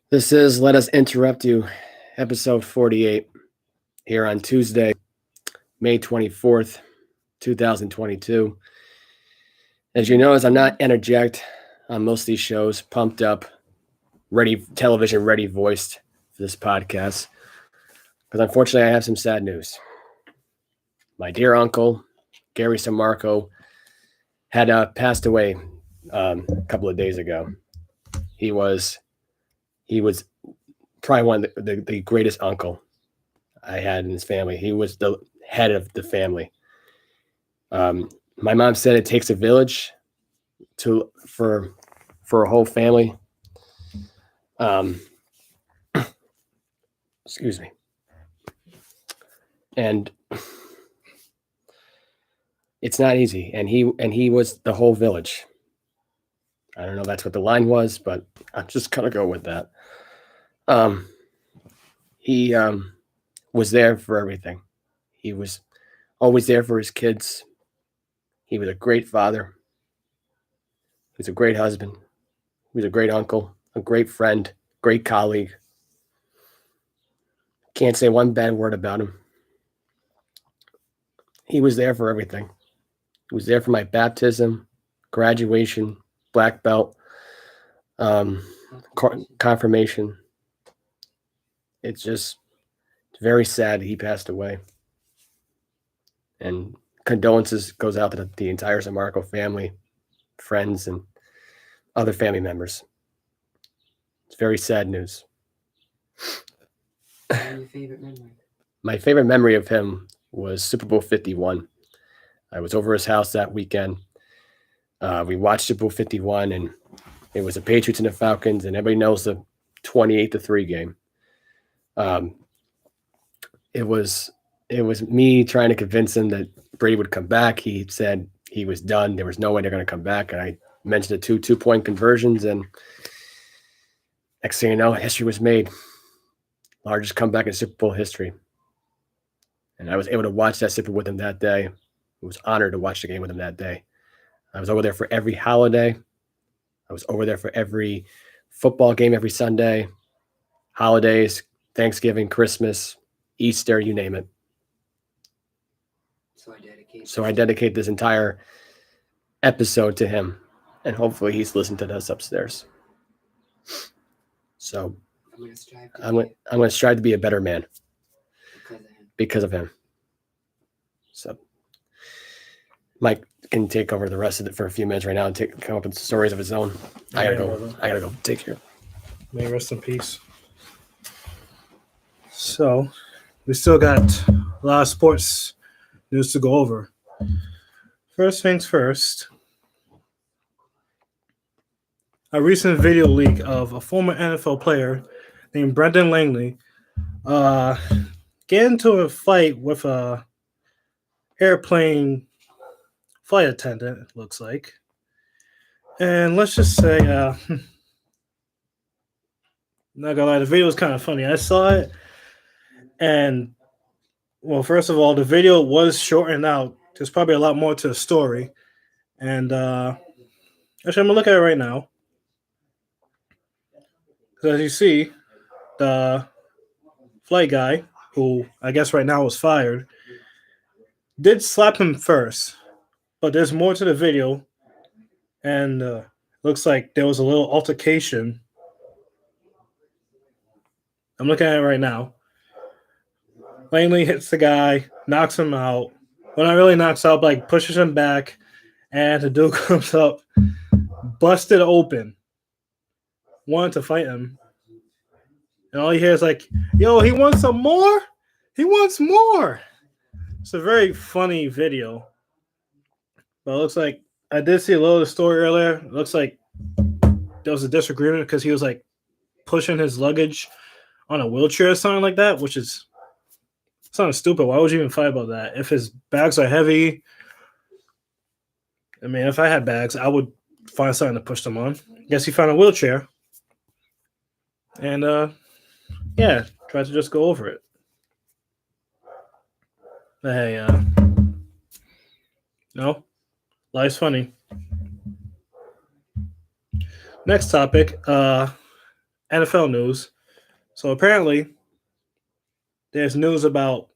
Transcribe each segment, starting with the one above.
This is Let Us Interrupt You, episode 48, here on Tuesday, May 24th, 2022. As you notice, I'm not interject on most of these shows, pumped up, ready, television ready voiced for this podcast, because unfortunately I have some sad news. My dear uncle, Gary Sammarco, had passed away a couple of days ago. He was probably one of the greatest uncle I had in his family. He was the head of the family. My mom said it takes a village for a whole family. Excuse me. And it's not easy. And he was the whole village. I don't know if that's what the line was, but I'm just gonna go with that. He was there for everything. He was always there for his kids. He was a great father. He was a great husband. He was a great uncle, a great friend, great colleague. Can't say one bad word about him. He was there for everything. He was there for my baptism, graduation, black belt, confirmation. It's very sad he passed away. And condolences goes out to the entire Sammarco family, friends, and other family members. It's very sad news. What's your favorite memory? My favorite memory of him was Super Bowl 51. I was over his house that weekend. We watched Super Bowl 51, and it was the Patriots and the Falcons, and everybody knows the 28-3 game. It was me trying to convince him that Brady would come back. He said he was done. There was no way they're going to come back. And I mentioned the two-point conversions, and next thing you know, history was made. Largest comeback in Super Bowl history. And I was able to watch that Super Bowl with him that day. I was honored to watch the game with him that day. I was over there for every holiday. I was over there for every football game every Sunday, holidays, Thanksgiving, Christmas, Easter, you name it. So I dedicate this entire episode to him, and hopefully he's listened to this upstairs. So I'm going to strive to be a better man because of him. So Mike can take over the rest of it for a few minutes right now and come up with stories of his own. I gotta go take care. May he rest in peace. So we still got a lot of sports news to go over. First things first, a recent video leak of a former NFL player named Brendan Langley get into a fight with a airplane flight attendant, it looks like. And let's just say, not gonna lie, the video was kind of funny. I saw it, and well, first of all, the video was shortened out. There's probably a lot more to the story. And actually, I'm going to look at it right now. Because as you see, the flight guy, who I guess right now was fired, did slap him first. But there's more to the video. And looks like there was a little altercation. I'm looking at it right now. Langley hits the guy, knocks him out. Well, not really knocks out, but like pushes him back. And the dude comes up, busted open, wanted to fight him. And all you hear is like, yo, he wants some more? He wants more. It's a very funny video. But it looks like, I did see a little of the story earlier. It looks like there was a disagreement because he was like pushing his luggage on a wheelchair or something like that, which is kind of stupid. Why would you even fight about that? If his bags are heavy, I mean, if I had bags, I would find something to push them on. Guess he found a wheelchair. And, yeah, tried to just go over it. But hey, no, life's funny. Next topic, NFL news. So apparently, there's news about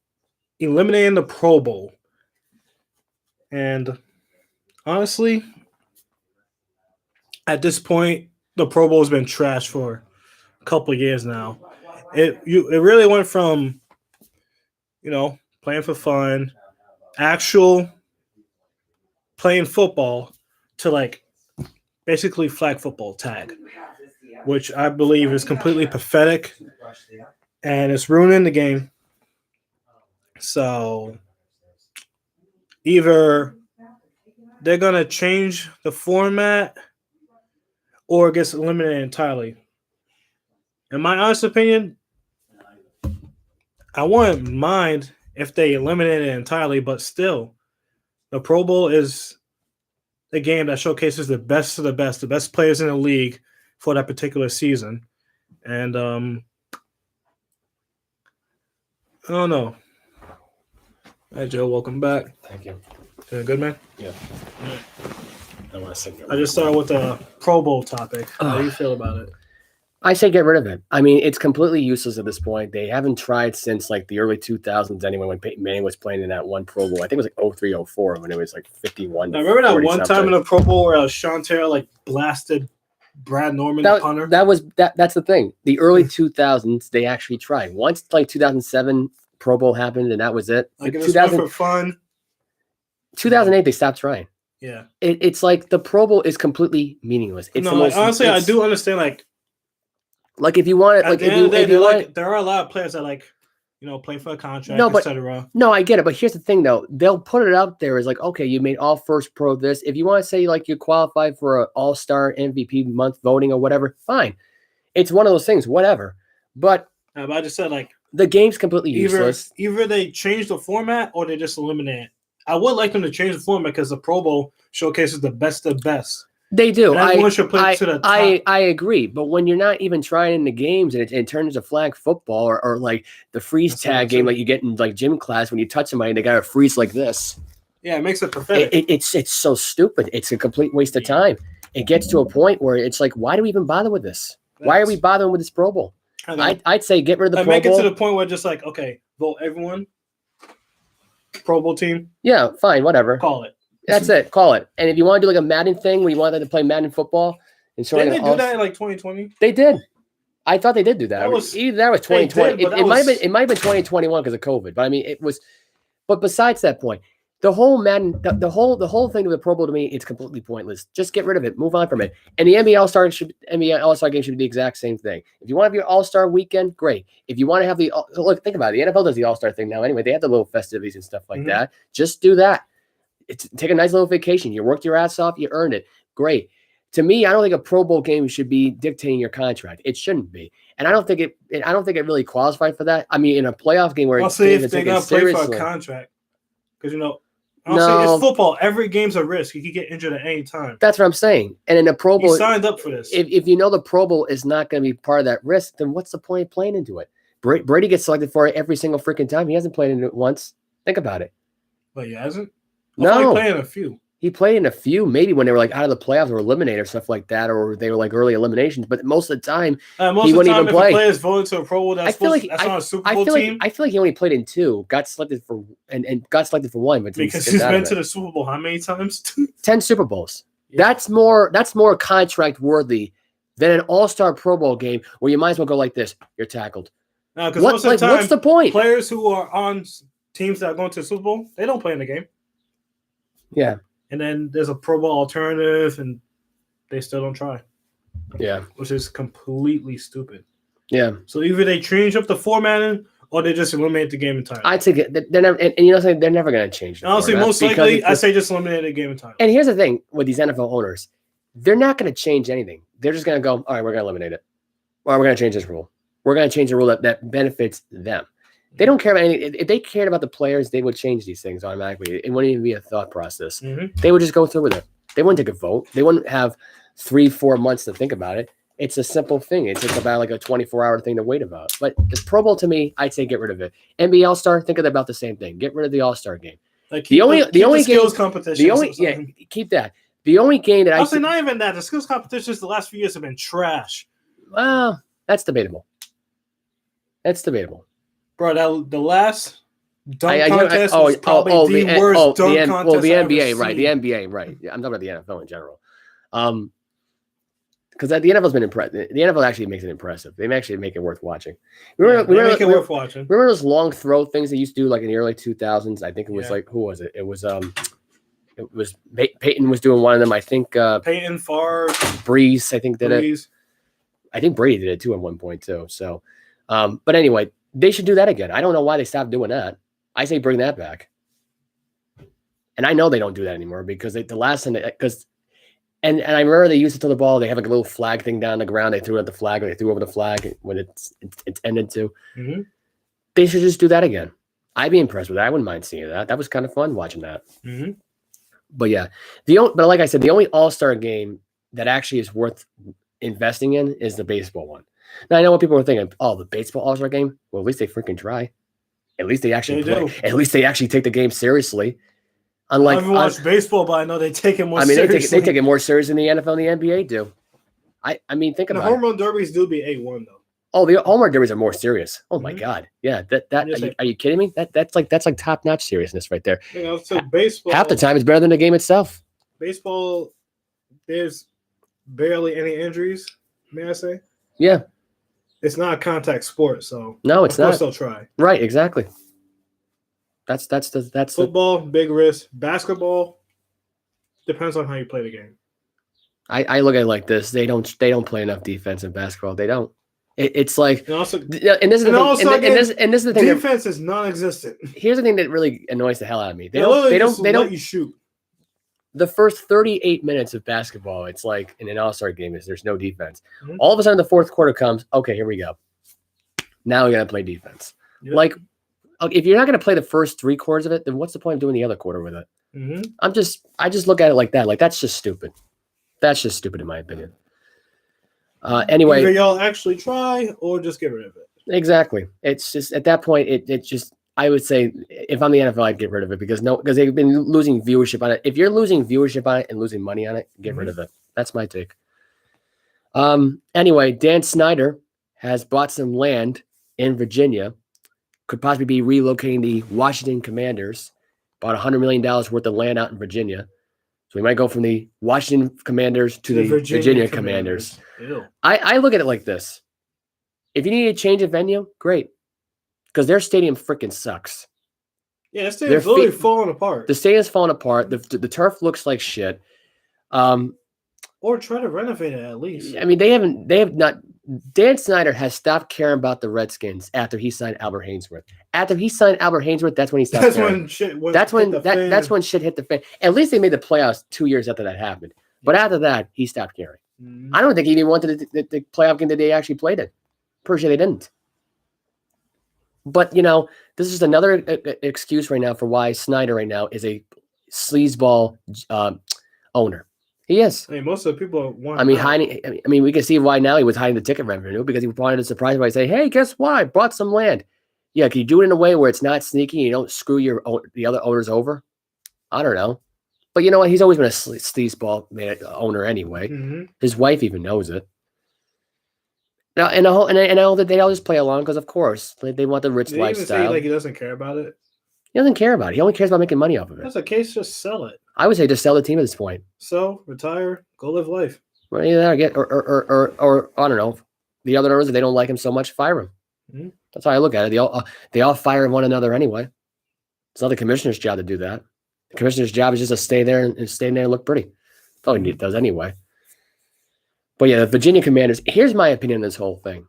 eliminating the Pro Bowl. And honestly, at this point, the Pro Bowl has been trashed for a couple of years now. It really went from, playing for fun, actual playing football, to like basically flag football tag, which I believe is completely pathetic, and it's ruining the game. So either they're gonna change the format or it gets eliminated entirely. In my honest opinion, I wouldn't mind if they eliminate it entirely, but still, the Pro Bowl is a game that showcases the best of the best players in the league for that particular season. And I don't know. Hi, Joe. Welcome back. Thank you. Doing good, man? Yeah. I want to sing. I just started with the Pro Bowl topic. How do you feel about it? I say get rid of it. I mean, it's completely useless at this point. They haven't tried since like the early 2000s anyway, when Peyton Manning was playing in that one Pro Bowl. I think it was like 03, 04 when it was like 51. I remember that one time in the Pro Bowl where Sean Taylor like blasted Brad Norman, the punter. That's the thing. The early 2000s, they actually tried. Once like 2007 Pro Bowl happened, and that was it. Like it was fun for fun. 2008, they stopped trying. Yeah. It's like the Pro Bowl is completely meaningless. It's honestly, I do understand like if you want it, like if there are a lot of players that play for a contract, etc. No, I get it, but here's the thing though: they'll put it out there as like, okay, you made all first pro this. If you want to say like you qualified for an all-star MVP month voting or whatever, fine. It's one of those things, whatever. But I just said like the game's completely useless. Either they change the format or they just eliminate it. I would like them to change the format because the Pro Bowl showcases the best of the best. They do. Everyone should play to the top. I agree. But when you're not even trying in the games and it turns to flag football or like the freeze tag game like you get in like gym class when you touch somebody and they got to freeze like this. Yeah, it makes it pathetic. It's so stupid. It's a complete waste of time. It gets to a point where it's like, why do we even bother with this? Why are we bothering with this Pro Bowl? I'd say get rid of the Pro Bowl. Make it to the point where just like, okay, vote everyone. Pro Bowl team. Yeah, fine, whatever. Call it. That's it. Call it. And if you want to do like a Madden thing where you want them to play Madden football, and so didn't they do that in like 2020? They did. I thought they did do that. Either that was 2020. It might have been 2021 because of COVID. But I mean, it was. But besides that point, the whole Madden, the whole thing of the Pro Bowl to me, it's completely pointless. Just get rid of it. Move on from it. And the NBA All-Star game should be the exact same thing. If you want to have your All-Star weekend, great. If you want to have think about it. The NFL does the All-Star thing now anyway. They have the little festivities and stuff like that. Just do that. Take a nice little vacation. You worked your ass off. You earned it. Great. To me, I don't think a Pro Bowl game should be dictating your contract. It shouldn't be, and I don't think it really qualified for that. I mean, in a playoff game where I'll say if they're gonna play for a contract, because it's football. Every game's a risk. You could get injured at any time. That's what I'm saying. And in a Pro Bowl, you signed up for this. If you know the Pro Bowl is not going to be part of that risk, then what's the point of playing into it? Brady gets selected for it every single freaking time. He hasn't played in it once. Think about it. But he hasn't. No, he played in a few. He played in a few, maybe when they were like out of the playoffs or eliminated or stuff like that, or they were like early eliminations. But most of the time, he wouldn't even play. If players voted to a Pro Bowl that's on a Super Bowl team. I feel like he only played in two, got selected for and got selected for one, but because he's been to the Super Bowl how many times? 10 Super Bowls. Yeah. That's more contract worthy than an All-Star Pro Bowl game where you might as well go like this: you're tackled. No, because most of the time, what's the point? Players who are on teams that are going to the Super Bowl, they don't play in the game. Yeah. And then there's a Pro Bowl alternative, and they still don't try. Yeah. Which is completely stupid. Yeah. So either they change up the formatting or they just eliminate the game entirely. I'd say they're never, and you know, they're never going to change. Honestly, most likely, I say just eliminate the game entirely. And here's the thing with these NFL owners. They're not going to change anything. They're just going to go, all right, we're going to eliminate it. Or we're going to change this rule. We're going to change the rule that benefits them. They don't care about anything. If they cared about the players, they would change these things automatically. It wouldn't even be a thought process. Mm-hmm. They would just go through with it. They wouldn't take a vote. They wouldn't have 3-4 months to think about it. It's a simple thing. It's just about like a 24-hour thing to wait about. But the Pro Bowl, to me, I'd say get rid of it. NBA All-Star, think about the same thing. Get rid of the All-Star game. Like the only skills competition. Keep that. The only game that I'll say not even that. The skills competitions the last few years have been trash. Well, That's debatable. That's debatable. Bro, the last dunk contest was the probably the worst dunk contest Well, the I've NBA, ever right? seen. The NBA, right? Yeah, I'm talking about the NFL in general. Because the NFL's been impressive. The NFL actually makes it impressive. They actually make it worth watching. They make it worth watching. Remember those long throw things they used to do like in the early 2000s? I think it was like, who was it? It was Peyton was doing one of them. I think Peyton, Favre, Breeze, I think did it. I think Brady did it too at one point too. So, but anyway, they should do that again. I don't know why they stopped doing that. I say bring that back. And I know they don't do that anymore because the last time and I remember they used to throw the ball. They have like a little flag thing down on the ground. They threw at the flag, or they threw over the flag when it's ended to. Mm-hmm. They should just do that again. I'd be impressed with that. I wouldn't mind seeing that. That was kind of fun watching that. Mm-hmm. But yeah, but like I said, the only All-Star game that actually is worth investing in is the baseball one. Now I know what people are thinking. Oh, the baseball All-Star game. Well, at least they freaking try. At least they actually play. At least they actually take the game seriously. Unlike, I haven't watched baseball, but I know they take it more. They take it more serious than the NFL and the NBA do. I mean, think about it. The home run derbies do be A1 though. Oh, the home run derbies are more serious. Oh my God, yeah. Are you kidding me? That's like top notch seriousness right there. So baseball. Half the time it's better than the game itself. Baseball, there's barely any injuries. May I say? Yeah. It's not a contact sport, so no, it's not. Of course they'll try. Right, exactly. That's football, big risk. Basketball depends on how you play the game. I look at it like this. They don't play enough defense in basketball. They don't. It's like and also, this is the thing. Defense is non-existent. Here's the thing that really annoys the hell out of me. They don't let you shoot. The first 38 minutes of basketball, it's like in an All-Star game, there's no defense. Mm-hmm. All of a sudden, the fourth quarter comes. Okay, here we go. Now we got to play defense. Yep. Like, if you're not going to play the first 3 quarters of it, then what's the point of doing the other quarter with it? Mm-hmm. I just look at it like that. Like, that's just stupid. That's just stupid in my opinion. Anyway, either y'all actually try or just get rid of it. Exactly. It's just at that point, it just. I would say if I'm the NFL, I'd get rid of it because they've been losing viewership on it. If you're losing viewership on it and losing money on it, get rid of it. That's my take. Anyway, Dan Snyder has bought some land in Virginia. Could possibly be relocating the Washington Commanders. Bought $100 million worth of land out in Virginia. So we might go from the Washington Commanders to the Virginia Commanders. I look at it like this. If you need to change a venue, great. Because their stadium freaking sucks. Yeah, the stadium's literally falling apart. The stadium's falling apart. The turf looks like shit. Or try to renovate it at least. I mean, they have not. Dan Snyder has stopped caring about the Redskins after he signed Albert Haynesworth. After he signed Albert Haynesworth, that's when he stopped caring. That's when shit hit the fan. At least they made the playoffs 2 years after that happened. But after that, he stopped caring. Mm-hmm. I don't think he even wanted the playoff game that they actually played in. Pretty sure they didn't. But, this is another excuse right now for why Snyder right now is a sleazeball owner. He is. I mean, most of the people want. We can see why now he was hiding the ticket revenue because he wanted to surprise everybody, say, "Hey, guess what? I bought some land." Yeah, can you do it in a way where it's not sneaky and you don't screw the other owners over? I don't know, but you know what? He's always been a sleazeball owner anyway. Mm-hmm. His wife even knows it. Now, and I know that they all just play along because, of course, they want the rich lifestyle. Even say he doesn't care about it. He doesn't care about it. He only cares about making money off of it. That's the case. Just sell it. I would say just sell the team at this point. So retire, go live life. Well, either or I don't know. The other owners, if they don't like him so much, fire him. Mm-hmm. That's how I look at it. They all fire one another anyway. It's not the commissioner's job to do that. The commissioner's job is just to stay there and look pretty. That's all he does anyway. But yeah, the Virginia Commanders. Here's my opinion on this whole thing.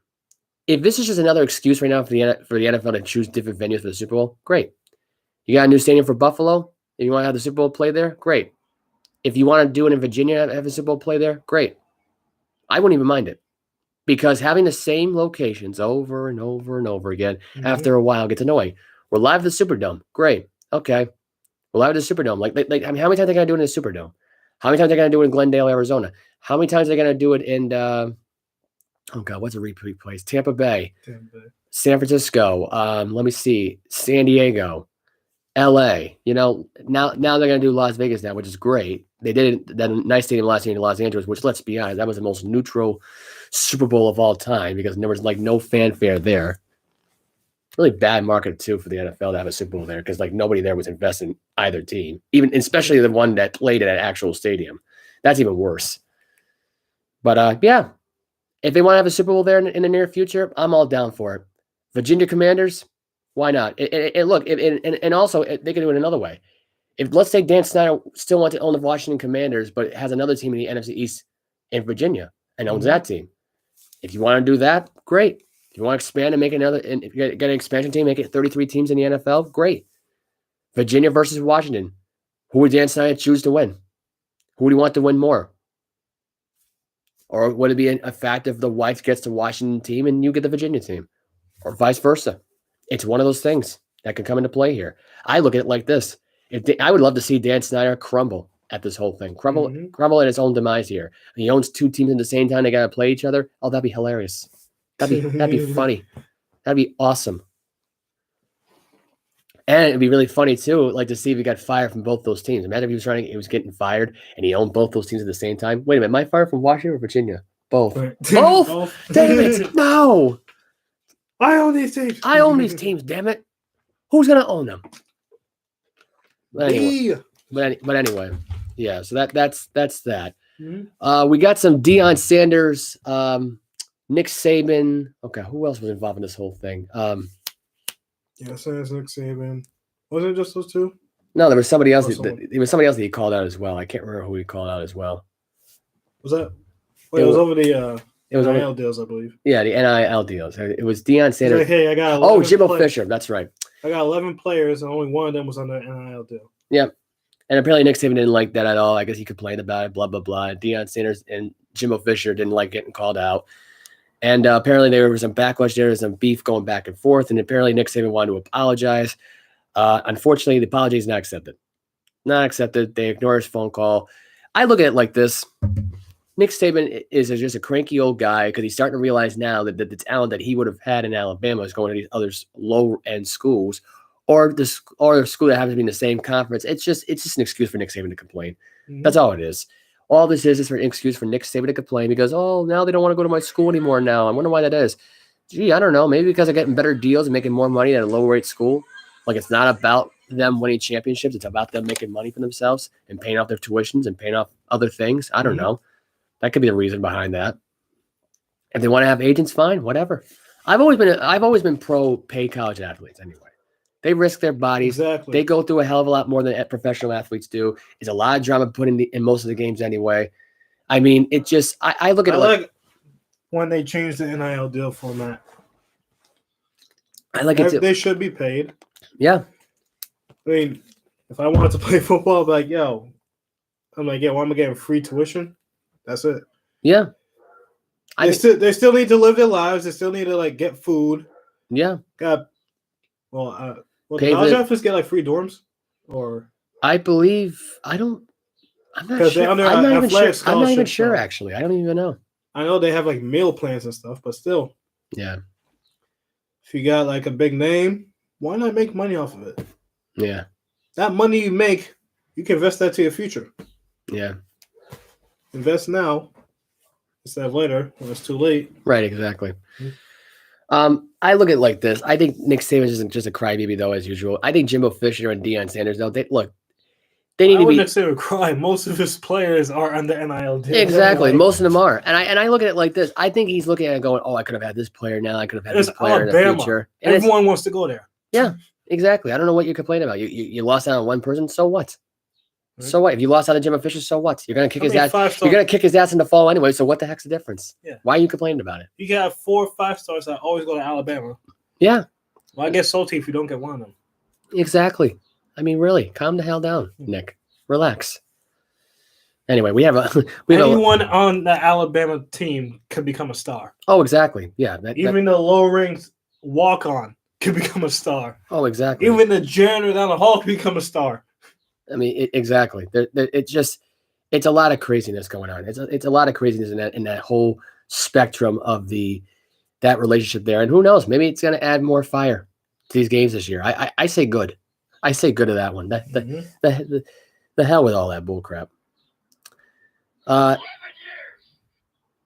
If this is just another excuse right now for the NFL to choose different venues for the Super Bowl, great. You got a new stadium for Buffalo. If you want to have the Super Bowl play there, great. If you want to do it in Virginia, have a Super Bowl play there, great. I wouldn't even mind it because having the same locations over and over and over again after a while gets annoying. We're live at the Superdome, great. Okay, we're live at the Superdome. Like how many times are they gonna do it in the Superdome? How many times are they gonna do it in Glendale, Arizona? How many times are they going to do it in, what's a repeat place? Tampa Bay, San Francisco, let me see, San Diego, LA. Now they're going to do Las Vegas now, which is great. They did that nice stadium last year in Los Angeles, which, let's be honest, that was the most neutral Super Bowl of all time because there was like no fanfare there. Really bad market too for the NFL to have a Super Bowl there because like nobody there was investing in either team, even especially the one that played at an actual stadium. That's even worse. But yeah, if they want to have a Super Bowl there in the near future, I'm all down for it. Virginia Commanders, why not? And also they can do it another way. If let's say Dan Snyder still wants to own the Washington Commanders, but has another team in the NFC East in Virginia and owns that team. If you want to do that, great. If you want to expand and make another, and if you get an expansion team, make it 33 teams in the NFL, great. Virginia versus Washington. Who would Dan Snyder choose to win? Who would he want to win more? Or would it be a fact if the wife gets the Washington team and you get the Virginia team? Or vice versa? It's one of those things that can come into play here. I look at it like this. I would love to see Dan Snyder crumble at this whole thing. Crumble at his own demise here. He owns two teams at the same time. They got to play each other. Oh, that'd be hilarious. That'd be funny. That'd be awesome. And it'd be really funny too, like to see if he got fired from both those teams. Imagine if he was getting fired and he owned both those teams at the same time. Wait a minute, am I fired from Washington or Virginia? Both. Both? Damn it! No. I own these teams. I own these teams. Damn it! Who's gonna own them? But anyway, yeah. So that's that. Mm-hmm. We got some Deion Sanders, Nick Saban. Okay, who else was involved in this whole thing? Yeah, Sanders, Nick Saban. Wasn't it just those two? No, there was somebody else. There was somebody else that he called out as well. I can't remember who he called out as well. Was that? Wait, it was over the NIL deals, I believe. Yeah, the NIL deals. It was Deion Sanders. Like, hey, I got Jimbo Fisher. That's right. I got 11 players, and only one of them was on the NIL deal. Yeah, and apparently Nick Saban didn't like that at all. I guess he complained about it. Blah blah blah. Deion Sanders and Jimbo Fisher didn't like getting called out. And apparently there was some backlash. There was some beef going back and forth. And apparently Nick Saban wanted to apologize. Unfortunately, the apology is not accepted. Not accepted. They ignore his phone call. I look at it like this. Nick Saban is just a cranky old guy because he's starting to realize now that the talent that he would have had in Alabama is going to these other low-end schools or the school that happens to be in the same conference. It's just an excuse for Nick Saban to complain. Mm-hmm. That's all it is. All this is for an excuse for Nick Saban to complain because, oh, now they don't want to go to my school anymore now. I wonder why that is. Gee, I don't know. Maybe because they're getting better deals and making more money at a low-rate school. Like it's not about them winning championships. It's about them making money for themselves and paying off their tuitions and paying off other things. I don't know. That could be the reason behind that. If they want to have agents, fine, whatever. I've always been pro pay college athletes anyway. They risk their bodies. Exactly. They go through a hell of a lot more than professional athletes do. It's a lot of drama put in most of the games anyway. I mean, it just I look at it like when they changed the NIL deal format. I like it too. They should be paid. Yeah. I mean, if I wanted to play football, I'd be like, yo, I'm getting free tuition. That's it. Yeah. They still need to live their lives. They still need to like get food. Yeah. College athletes get like free dorms, or I believe I'm not sure. I'm not even sure actually. I don't even know. I know they have like meal plans and stuff, but still. Yeah. If you got like a big name, why not make money off of it? Yeah. That money you make, you can invest that to your future. Yeah. Invest now instead of later when it's too late. Right, exactly. I look at it like this. I think Nick Saban isn't just a crybaby, though, as usual. I think Jimbo Fisher and Deion Sanders, though, they need to be. Nick Saban cry. Most of his players are on the NIL deal. Exactly, most of them are, and I look at it like this. I think he's looking at it going, "Oh, I could have had this player now. I could have had this player in the future." And everyone wants to go there. Yeah, exactly. I don't know what you're complaining about. You lost out on one person, so what? Right. So what? If you lost out on Jimbo Fisher, so what? You're gonna kick his ass. You're gonna kick his ass in the fall anyway. So what the heck's the difference? Yeah. Why are you complaining about it? You can have 4 or 5 stars that always go to Alabama. Yeah. Well, I get salty if you don't get one of them. Exactly. I mean, really, calm the hell down, Nick. Relax. Anyway, anyone on the Alabama team could become a star. Oh, exactly. Yeah. Even the low-ranked walk-on could become a star. Oh, exactly. Even the janitor down the hall could become a star. I mean, exactly. It's a lot of craziness going on. It's a lot of craziness in that whole spectrum of that relationship there. And who knows? Maybe it's going to add more fire to these games this year. I say good. I say good to that one. The hell with all that bull crap.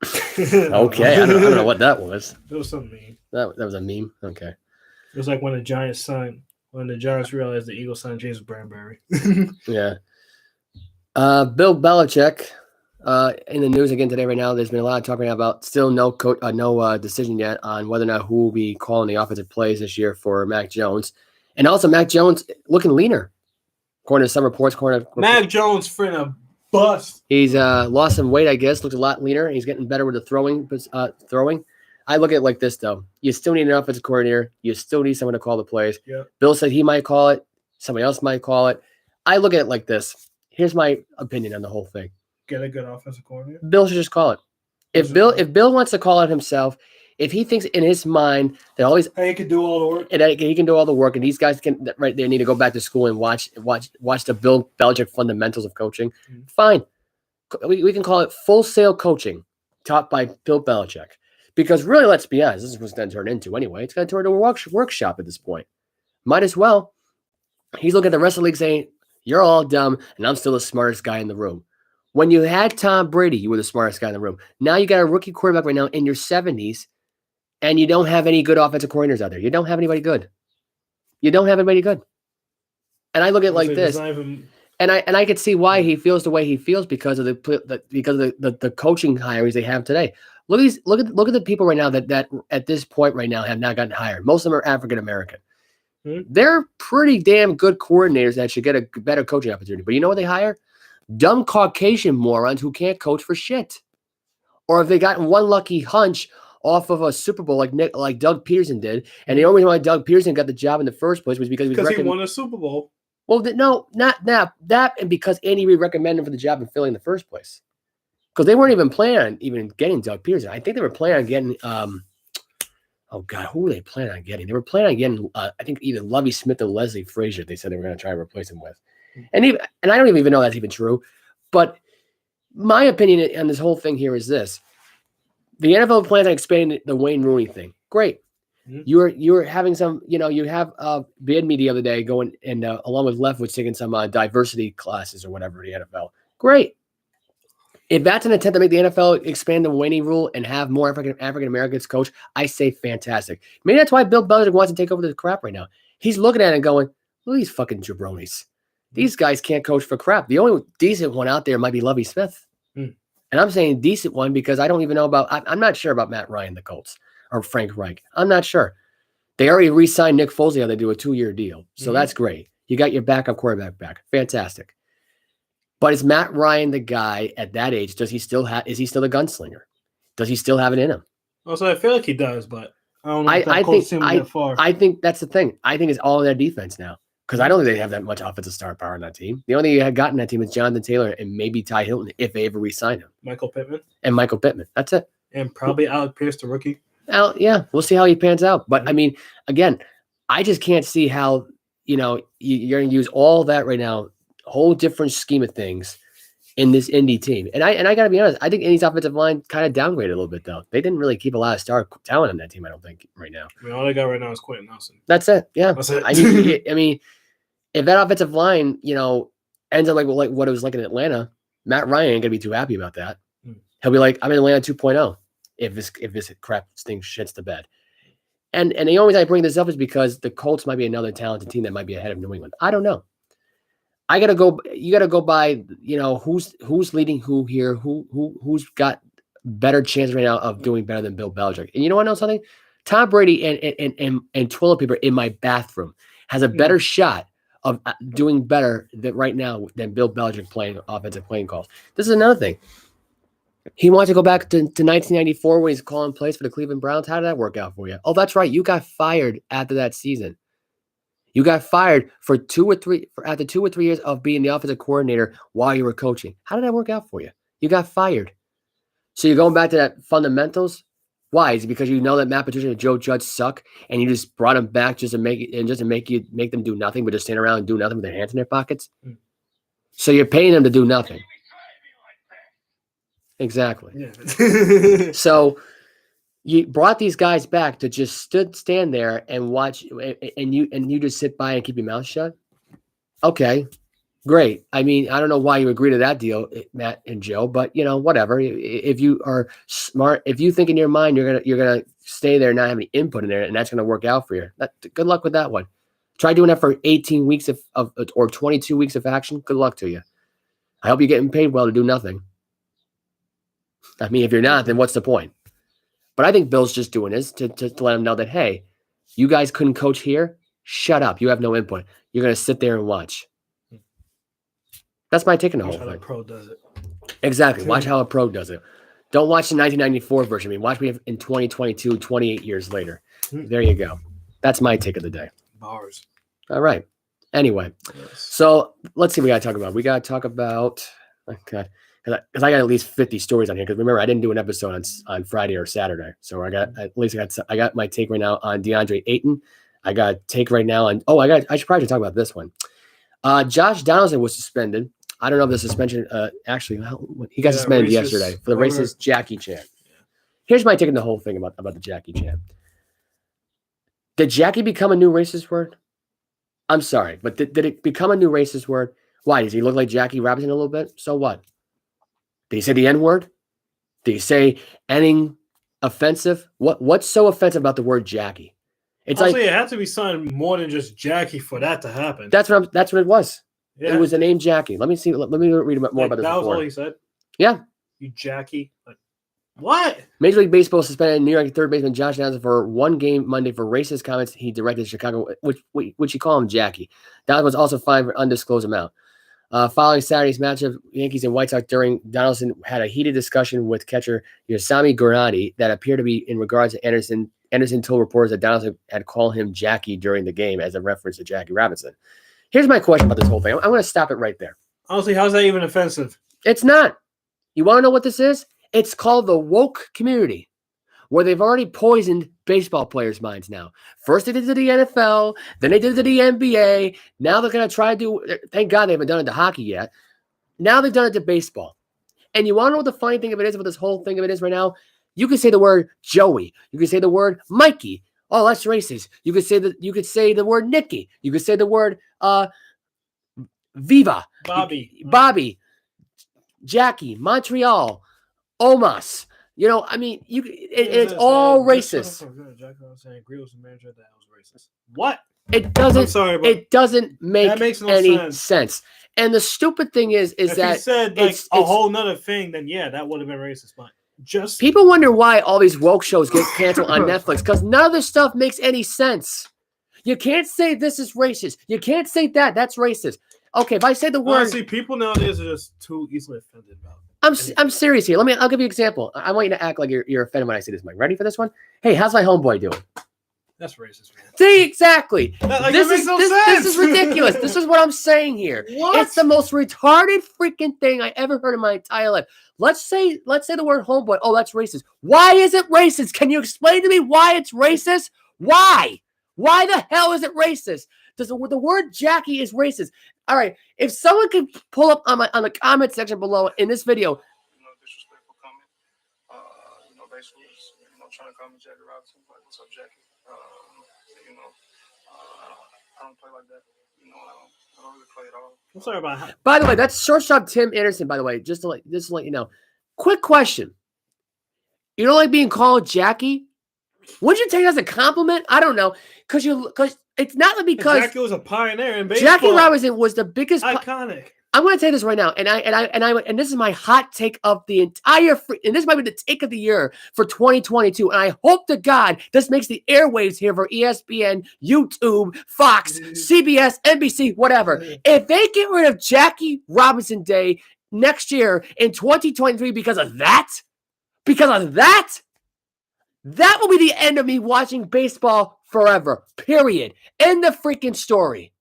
Okay, I don't know what that was. It was something mean. That was a meme. Okay. It was like when the Giants realized the Eagles signed James Bradbury. Yeah. Bill Belichick. In the news again today, right now, there's been a lot of talk right now about still no decision yet on whether or not who will be calling the offensive plays this year for Mac Jones, and also Mac Jones looking leaner, according to some reports. Mac Jones finna bust. He's lost some weight, I guess. Looks a lot leaner. He's getting better with the throwing. I look at it like this, though. You still need an offensive coordinator. You still need someone to call the plays. Yep. Bill said he might call it. Somebody else might call it. I look at it like this. Here's my opinion on the whole thing. Get a good offensive coordinator. Bill should just call it. If Bill wants to call it himself, if he thinks in his mind that all these he can do all the work, and he can do all the work, and these guys can right there need to go back to school and watch the Bill Belichick fundamentals of coaching, fine. We can call it full sail coaching taught by Bill Belichick. Because really, let's be honest, this is what's going to turn into anyway. It's going to turn into a workshop at this point. Might as well. He's looking at the rest of the league saying, you're all dumb, and I'm still the smartest guy in the room. When you had Tom Brady, you were the smartest guy in the room. Now you got a rookie quarterback right now in your 70s, and you don't have any good offensive coordinators out there. You don't have anybody good. And I look at it like this. And I could see why he feels the way he feels because of the coaching hirings they have today. Look at the people right now that at this point right now have not gotten hired. Most of them are African American. They're pretty damn good coordinators that should get a better coaching opportunity. But you know what they hire? Dumb Caucasian morons who can't coach for shit. Or if they got one lucky hunch off of a Super Bowl like Doug Peterson did, and the only reason why Doug Peterson got the job in the first place was because he won a Super Bowl. Well, no, not that, and because Andy Reid recommended him for the job in Philly in the first place. Because they weren't even planning on even getting Doug Peterson. I think they were planning on getting, oh God, who were they planning on getting? They were planning on getting, I think either Lovie Smith or Leslie Frazier. They said they were going to try to replace him with, and I don't even know that's even true. But my opinion on this whole thing here is this: the NFL plans on expanding the Wayne Rooney thing. Great. You're having some, you have Bid Me the other day going and along with Leftwich taking some diversity classes or whatever in the NFL. Great. If that's an attempt to make the NFL expand the Wayne rule and have more African Americans coach, I say fantastic. Maybe that's why Bill Belichick wants to take over the crap right now. He's looking at it and going, look at these fucking jabronis. These guys can't coach for crap. The only decent one out there might be Lovie Smith. And I'm saying decent one because I don't even know about, I'm not sure about Matt Ryan, the Colts, or Frank Reich. I'm not sure. They already re-signed Nick Foles the other day to a 2-year deal. So that's great. You got your backup quarterback back. Fantastic. But is Matt Ryan the guy at that age? Is he still a gunslinger? Does he still have it in him? Also, I feel like he does, but I don't know if that Colts team that far. I think that's the thing. I think it's all in their defense now. Because I don't think they have that much offensive star power on that team. The only thing you had gotten that team is Jonathan Taylor and maybe Ty Hilton if they ever re-sign him. Michael Pittman. That's it. And probably Alec Pierce, the rookie. Yeah, we'll see how he pans out. But I mean, again, I just can't see how, you're going to use all that right now, whole different scheme of things in this Indy team. And I got to be honest, I think Indy's offensive line kind of downgraded a little bit, though. They didn't really keep a lot of star talent on that team, I don't think, right now. I mean, all they got right now is Quentin Nelson. That's it. Yeah. That's it. I mean, if that offensive line, ends up like what it was like in Atlanta, Matt Ryan ain't going to be too happy about that. He'll be like, I'm in Atlanta 2.0 if this crap thing shits the bed. And the only reason I bring this up is because the Colts might be another talented team that might be ahead of New England. I don't know. You got to go by, who's leading who here, who's got better chance right now of doing better than Bill Belichick. And you know something? Tom Brady and toilet paper in my bathroom has a better shot of doing better right now than Bill Belichick playing offensive playing calls. This is another thing. He wants to go back to 1994 when he's calling plays for the Cleveland Browns. How did that work out for you? Oh, that's right. You got fired after that season. You got fired after 2 or 3 years of being the offensive coordinator while you were coaching. How did that work out for you? You got fired. So you're going back to that fundamentals? Why? Is it because you know that Matt Patricia and Joe Judge suck, and you just brought them back just to make them do nothing, but just stand around and do nothing with their hands in their pockets? So you're paying them to do nothing. Exactly. Yeah. So you brought these guys back to just stand there and watch, and you just sit by and keep your mouth shut. Okay, Great. I mean, I don't know why you agree to that deal, Matt and Joe, but whatever. If you are smart, if you think in your mind you're gonna stay there, not have any input in there, and that's gonna work out for you. Good luck with that one. Try doing that for 18 weeks of or 22 weeks of action. Good luck to you. I hope you're getting paid well to do nothing. I mean, if you're not, then what's the point? But I think Bill's just doing this to let him know that, hey, you guys couldn't coach here. Shut up. You have no input. You're gonna sit there and watch. That's my take on the whole thing. Watch how a pro does it. Exactly. Watch how a pro does it. Don't watch the 1994 version. I mean, watch me in 2022, 28 years later. There you go. That's my take of the day. Bars. All right. Anyway, so let's see what we got to talk about. We got to talk about, because I got at least 50 stories on here. Because remember, I didn't do an episode on Friday or Saturday. So I got my take right now on DeAndre Ayton. I got a take right now on, I should probably talk about this one. Josh Donaldson was suspended. I don't know if the suspension, he got suspended yesterday for the racist Jackie chant. Here's my take on the whole thing about the Jackie chant. Did Jackie become a new racist word? I'm sorry, but did it become a new racist word? Why? Does he look like Jackie Robinson a little bit? So what? Did he say the N-word? Did he say anything offensive? What's so offensive about the word Jackie? It's honestly, it had to be something more than just Jackie for that to happen. That's what it was. Yeah. It was the name Jackie. Let me see. Let me read more about this. That was all he said? Yeah. You Jackie. Like, what? Major League Baseball suspended New York third baseman Josh Donaldson for one game Monday for racist comments he directed to Chicago, which he called him Jackie. Donaldson was also fined for undisclosed amount. Following Saturday's matchup, Yankees and White Sox, Donaldson had a heated discussion with catcher Yasami Granati that appeared to be in regards to Anderson. Anderson told reporters that Donaldson had called him Jackie during the game as a reference to Jackie Robinson. Here's my question about this whole thing. I'm going to stop it right there. Honestly, how's that even offensive? It's not. You want to know what this is? It's called the woke community, where they've already poisoned baseball players' minds now. First they did it to the NFL, then they did it to the NBA. Now they're going to try to do, thank God they haven't done it to hockey yet. Now they've done it to baseball. And you want to know what the funny thing of it is, what this whole thing of it is right now? You can say the word Joey. You can say the word Mikey. Oh, that's racist. You could say the word Nikki. You could say the word Viva. Bobby. Jackie. Montreal. Omas. I mean, it's all racist. What? It doesn't. I'm sorry, but it doesn't make any sense. And the stupid thing is if that he said it's a whole nother thing, then yeah, that would have been racist. But just people wonder why all these woke shows get canceled on Netflix, because none of this stuff makes any sense. You can't say this is racist. You can't say that's racist. Okay, if I say the word, honestly, people nowadays are just too easily offended about it. I'm serious here. I'll give you an example. I want you to act like you're offended when I say this, Mike. Ready for this one? Hey, how's my homeboy doing? That's racist, man. See, exactly. This is ridiculous. This is what I'm saying here. What? It's the most retarded freaking thing I ever heard in my entire life. Let's say the word homeboy. Oh, that's racist. Why is it racist? Can you explain to me why it's racist? Why? Why the hell is it racist? The word Jackie is racist. All right. If someone could pull up on the comment section below in this video. Disrespectful comment. Basically, trying to call me Jackie Robinson. Like, what's up, Jackie? I don't play like that. I don't really play at all. I'm sorry about how. By the way, that's shortstop Tim Anderson. By the way, just to let you know. Quick question: you don't like being called Jackie? Would you take it as a compliment? I don't know, because it's not because Jackie was a pioneer in baseball. Jackie Robinson was the biggest iconic. I'm going to tell you this right now, and this is my hot take of the entire, and this might be the take of the year for 2022. And I hope to God this makes the airwaves here for ESPN, YouTube, Fox, CBS, NBC, whatever. If they get rid of Jackie Robinson Day next year in 2023 because of that, that will be the end of me watching baseball forever. Period. End the freaking story.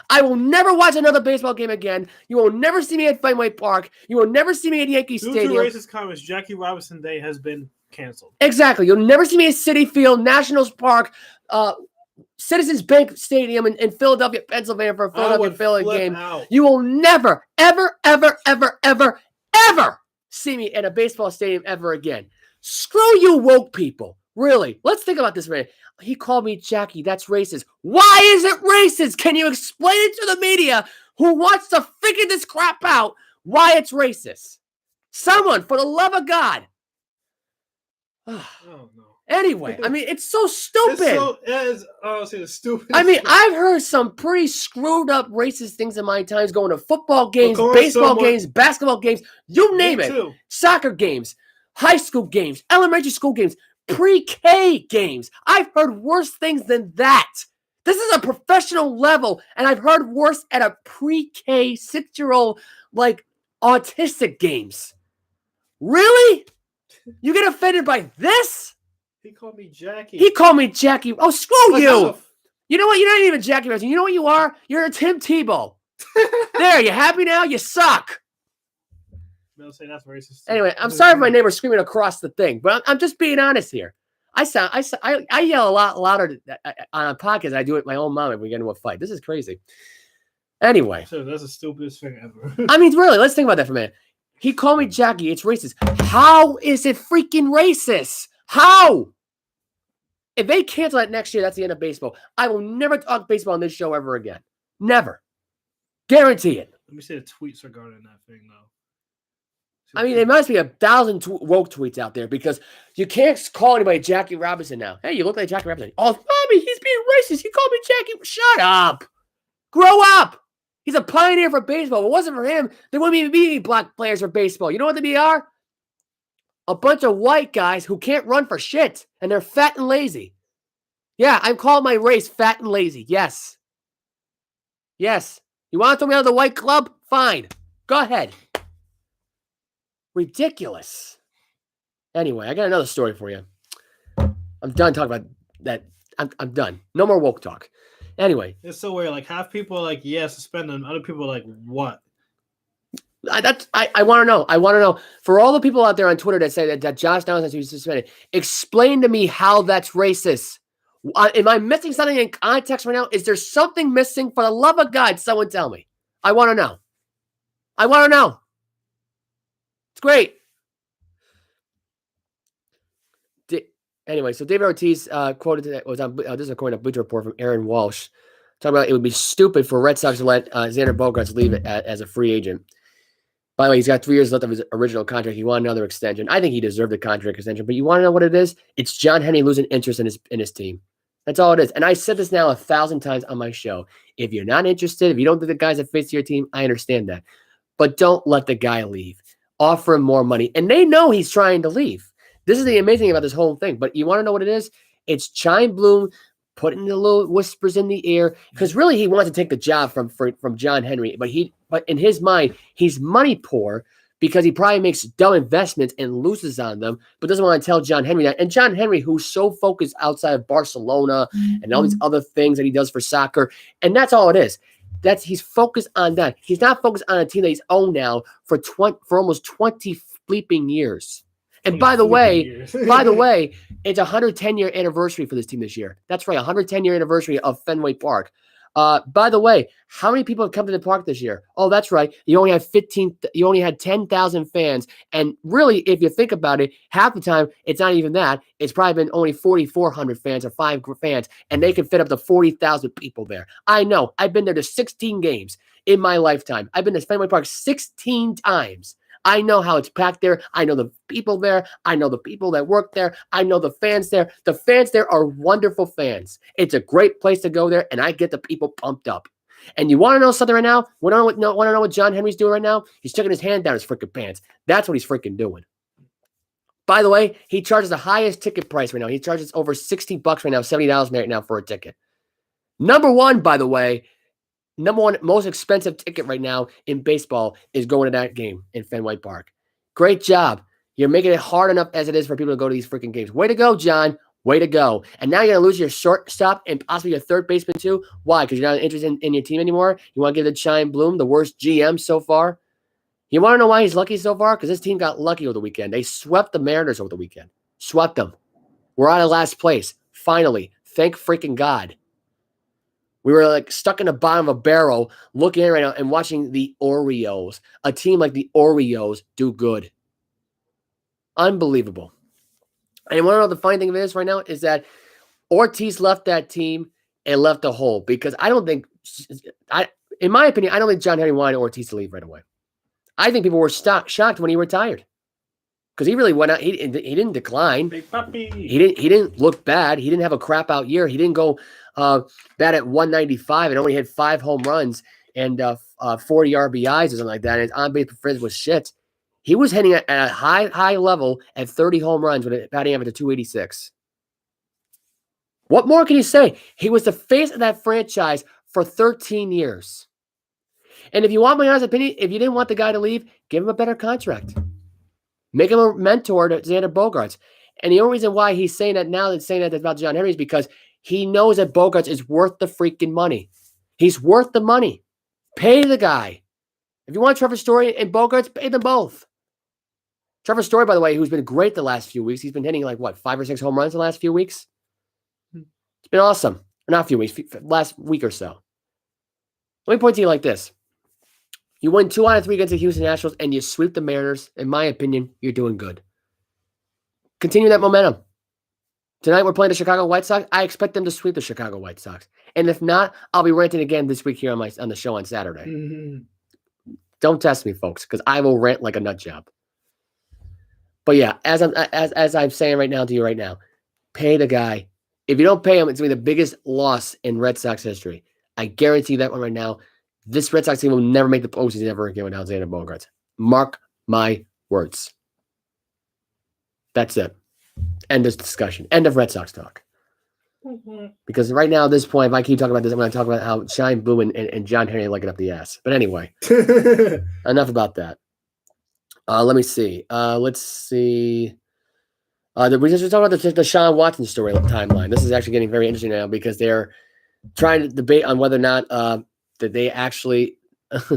I will never watch another baseball game again. You will never see me at Fenway Park. You will never see me at Yankee Stadium. Due to racist comments, Jackie Robinson Day has been canceled. Exactly. You'll never see me at Citi Field, Nationals Park, Citizens Bank Stadium in Philadelphia, Pennsylvania for a Philadelphia Phillies game. You will never, ever, ever, ever, ever, ever see me in a baseball stadium ever again. Screw you woke people. Really. Let's think about this, man. He called me Jackie. That's racist. Why is it racist? Can you explain it to the media? who wants to figure this crap out why it's racist. Someone, for the love of God. Oh no. Anyway, I mean, it's so stupid. It is honestly the stupidest. I mean, I've heard some pretty screwed up racist things in my times going to football games, going baseball games, basketball games, you name it. Too. Soccer games, high school games, elementary school games, pre-K games. I've heard worse things than that. This is a professional level, and I've heard worse at a pre-K 6-year-old, like, autistic games. Really? You get offended by this? He called me Jackie. He called me Jackie. Oh, screw Like, you. You know what? You're not even Jackie Robinson. You know what you are? You're a Tim Tebow. There, you happy now? You suck. They'll say that's racist. Anyway, I'm sorry if my neighbor's screaming across the thing, but I'm just being honest here. I yell a lot louder on a podcast than I do at my own mom if we get into a fight. This is crazy. Anyway. So that's the stupidest thing ever. I mean, really, let's think about that for a minute. He called me Jackie. It's racist. How is it freaking racist? How? If they cancel that next year, that's the end of baseball. I will never talk baseball on this show ever again. Never. Guarantee it. Let me see the tweets regarding that thing, though. I mean, there must be 1,000 woke tweets out there because you can't call anybody Jackie Robinson now. Hey, you look like Jackie Robinson. Oh, Bobby, he's being racist. He called me Jackie. Shut up. Grow up. He's a pioneer for baseball. If it wasn't for him, there wouldn't even be any black players for baseball. You know what they are? A bunch of white guys who can't run for shit, and they're fat and lazy. Yeah, I'm calling my race fat and lazy. Yes. Yes. You want to throw me out of the white club? Fine. Go ahead. Ridiculous. Anyway, I got another story for you. I'm done talking about that. I'm done. No more woke talk. Anyway. It's so weird. Like, half people are like, yeah, suspend them. Other people are like, what? I want to know. I want to know. For all the people out there on Twitter that say that Josh Downs has to be suspended, explain to me how that's racist. Am I missing something in context right now? Is there something missing? For the love of God, someone tell me. I want to know. I want to know. It's great. Anyway, so David Ortiz quoted that was on. This is according to Bleacher Report from Aaron Walsh, talking about it would be stupid for Red Sox to let Xander Bogaerts leave it as a free agent. By the way, he's got 3 years left of his original contract. He wanted another extension. I think he deserved a contract extension. But you want to know what it is? It's John Henry losing interest in his team. That's all it is. And I said this now 1,000 times on my show. If you're not interested, if you don't think the guy's a fit to your team, I understand that. But don't let the guy leave. Offer him more money. And they know he's trying to leave. This is the amazing thing about this whole thing. But you want to know what it is? It's Chaim Bloom putting the little whispers in the ear. Because really he wants to take the job from John Henry. But in his mind, he's money poor because he probably makes dumb investments and loses on them, but doesn't want to tell John Henry that. And John Henry, who's so focused outside of Barcelona and all these other things that he does for soccer, and that's all it is. He's focused on that. He's not focused on a team that he's owned now for almost 20 bleeping years. And by the way, it's a 110-year anniversary for this team this year. That's right, 110-year anniversary of Fenway Park. By the way, how many people have come to the park this year? Oh, that's right. You only had 10,000 fans. And really, if you think about it, half the time, it's not even that. It's probably been only 4,400 fans or 5 fans, and they can fit up to 40,000 people there. I know. I've been there to 16 games in my lifetime. I've been to Fenway Park 16 times. I know how it's packed there. I know the people there. I know the people that work there. I know the fans there. The fans there are wonderful fans. It's a great place to go there, and I get the people pumped up. And you want to know something right now? Want to know what John Henry's doing right now? He's sticking his hand down his freaking pants. That's what he's freaking doing. By the way, he charges the highest ticket price right now. He charges over $60 right now, $70 right now for a ticket. Number one most expensive ticket right now in baseball is going to that game in Fenway Park. Great job. You're making it hard enough as it is for people to go to these freaking games. Way to go, John. Way to go. And now you're going to lose your shortstop and possibly your third baseman too. Why? Because you're not interested in your team anymore? You want to give the Chaim Bloom the worst GM so far? You want to know why he's lucky so far? Because this team got lucky over the weekend. They swept the Mariners over the weekend. Swept them. We're out of last place. Finally. Thank freaking God. We were like stuck in the bottom of a barrel looking at it right now and watching the Orioles, a team like the Orioles, do good. Unbelievable. And you want to know the funny thing of this right now is that Ortiz left that team and left a hole because I don't think in my opinion, I don't think John Henry wanted Ortiz to leave right away. I think people were shocked when he retired because he really went out. He didn't decline. Big puppy. He didn't look bad. He didn't have a crap out year. He didn't go bad at 195 and only hit 5 home runs and 40 RBIs or something like that. And his on-base percentage was shit. He was hitting at a high level at 30 home runs with a batting average of 286. What more can you say? He was the face of that franchise for 13 years. And if you want my honest opinion, if you didn't want the guy to leave, give him a better contract. Make him a mentor to Xander Bogaerts. And the only reason why he's saying that now that's saying that about John Henry is because he knows that Bogaerts is worth the freaking money. He's worth the money. Pay the guy. If you want Trevor Story and Bogaerts, pay them both. Trevor Story, by the way, who's been great the last few weeks. He's been hitting 5 or 6 home runs the last few weeks. It's been awesome. Not a few weeks, last week or so. Let me point to you like this. You win 2 out of 3 against the Houston Nationals and you sweep the Mariners. In my opinion, you're doing good. Continue that momentum. Tonight we're playing the Chicago White Sox. I expect them to sweep the Chicago White Sox. And if not, I'll be ranting again this week here on the show on Saturday. Mm-hmm. Don't test me, folks, because I will rant like a nut job. But yeah, as I'm saying right now to you right now, pay the guy. If you don't pay him, it's going to be the biggest loss in Red Sox history. I guarantee that one right now. This Red Sox team will never make the postseason ever again without Xander Bogaerts. Mark my words. That's it. End of discussion. End of Red Sox talk. Mm-hmm. Because right now, at this point, if I keep talking about this, I'm going to talk about how Shine Blue and John Henry like it up the ass. But anyway, enough about that. Let me see. Let's see. We just talked about the Deshaun Watson story timeline. This is actually getting very interesting now because they're trying to debate on whether or not that they actually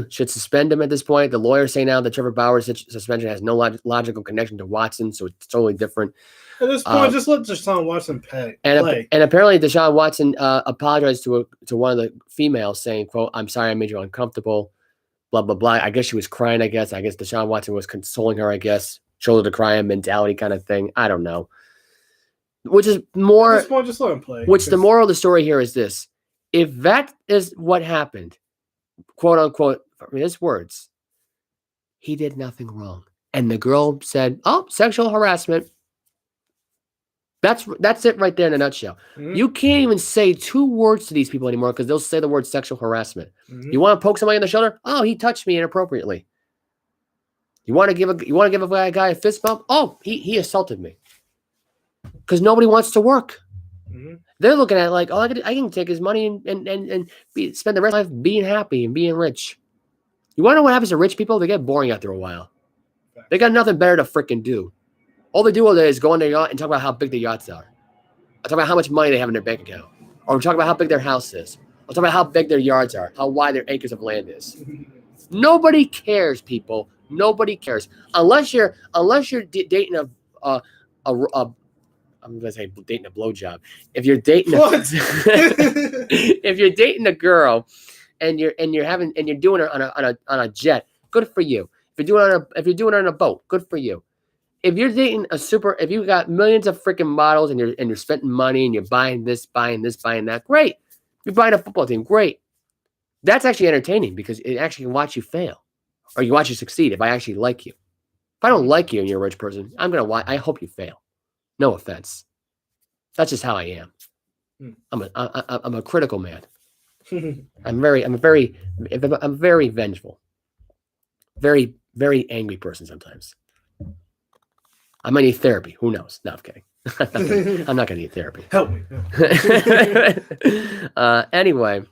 should suspend him at this point. The lawyers say now that Trevor Bauer's suspension has no logical connection to Watson, so it's totally different. At this point, just let Deshaun Watson play. And apparently Deshaun Watson apologized to one of the females saying, quote, "I'm sorry I made you uncomfortable, blah, blah, blah." I guess she was crying, I guess. I guess Deshaun Watson was consoling her, I guess. Shoulder to cry mentality kind of thing. I don't know. Which is more... At this point, just let him play. Which the moral of the story here is this. If that is what happened, quote unquote, from his words, he did nothing wrong. And the girl said, "Oh, sexual harassment." That's it right there in a nutshell. Mm-hmm. You can't even say 2 words to these people anymore because they'll say the word sexual harassment. Mm-hmm. You want to poke somebody in the shoulder? "Oh, he touched me inappropriately." You want to give a guy a fist bump? "Oh, he assaulted me." Because nobody wants to work. Mm-hmm. They're looking at it like, "Oh, I can take his money and spend the rest of my life being happy and being rich." You want to know what happens to rich people? They get boring after a while. They got nothing better to freaking do. All they do all day is go on their yacht and talk about how big their yachts are. Or talk about how much money they have in their bank account. Or talk about how big their house is. Or talk about how big their yards are. How wide their acres of land is. Nobody cares, people. Nobody cares. Unless you're dating I'm gonna say dating a blowjob. If you're dating if you're dating a girl and you're doing her on a jet, good for you. If you're doing her on a boat, good for you. If you're dating if you got millions of freaking models and you're spending money and you're buying this, buying that, great. You're buying a football team, great. That's actually entertaining because it actually can watch you fail. Or you watch you succeed if I actually like you. If I don't like you and you're a rich person, I hope you fail. No offense. That's just how I am. I'm a critical man. I'm very vengeful. Very, very angry person sometimes. I might need therapy. Who knows? No, I'm kidding. I'm not gonna need therapy. Help me. Anyway,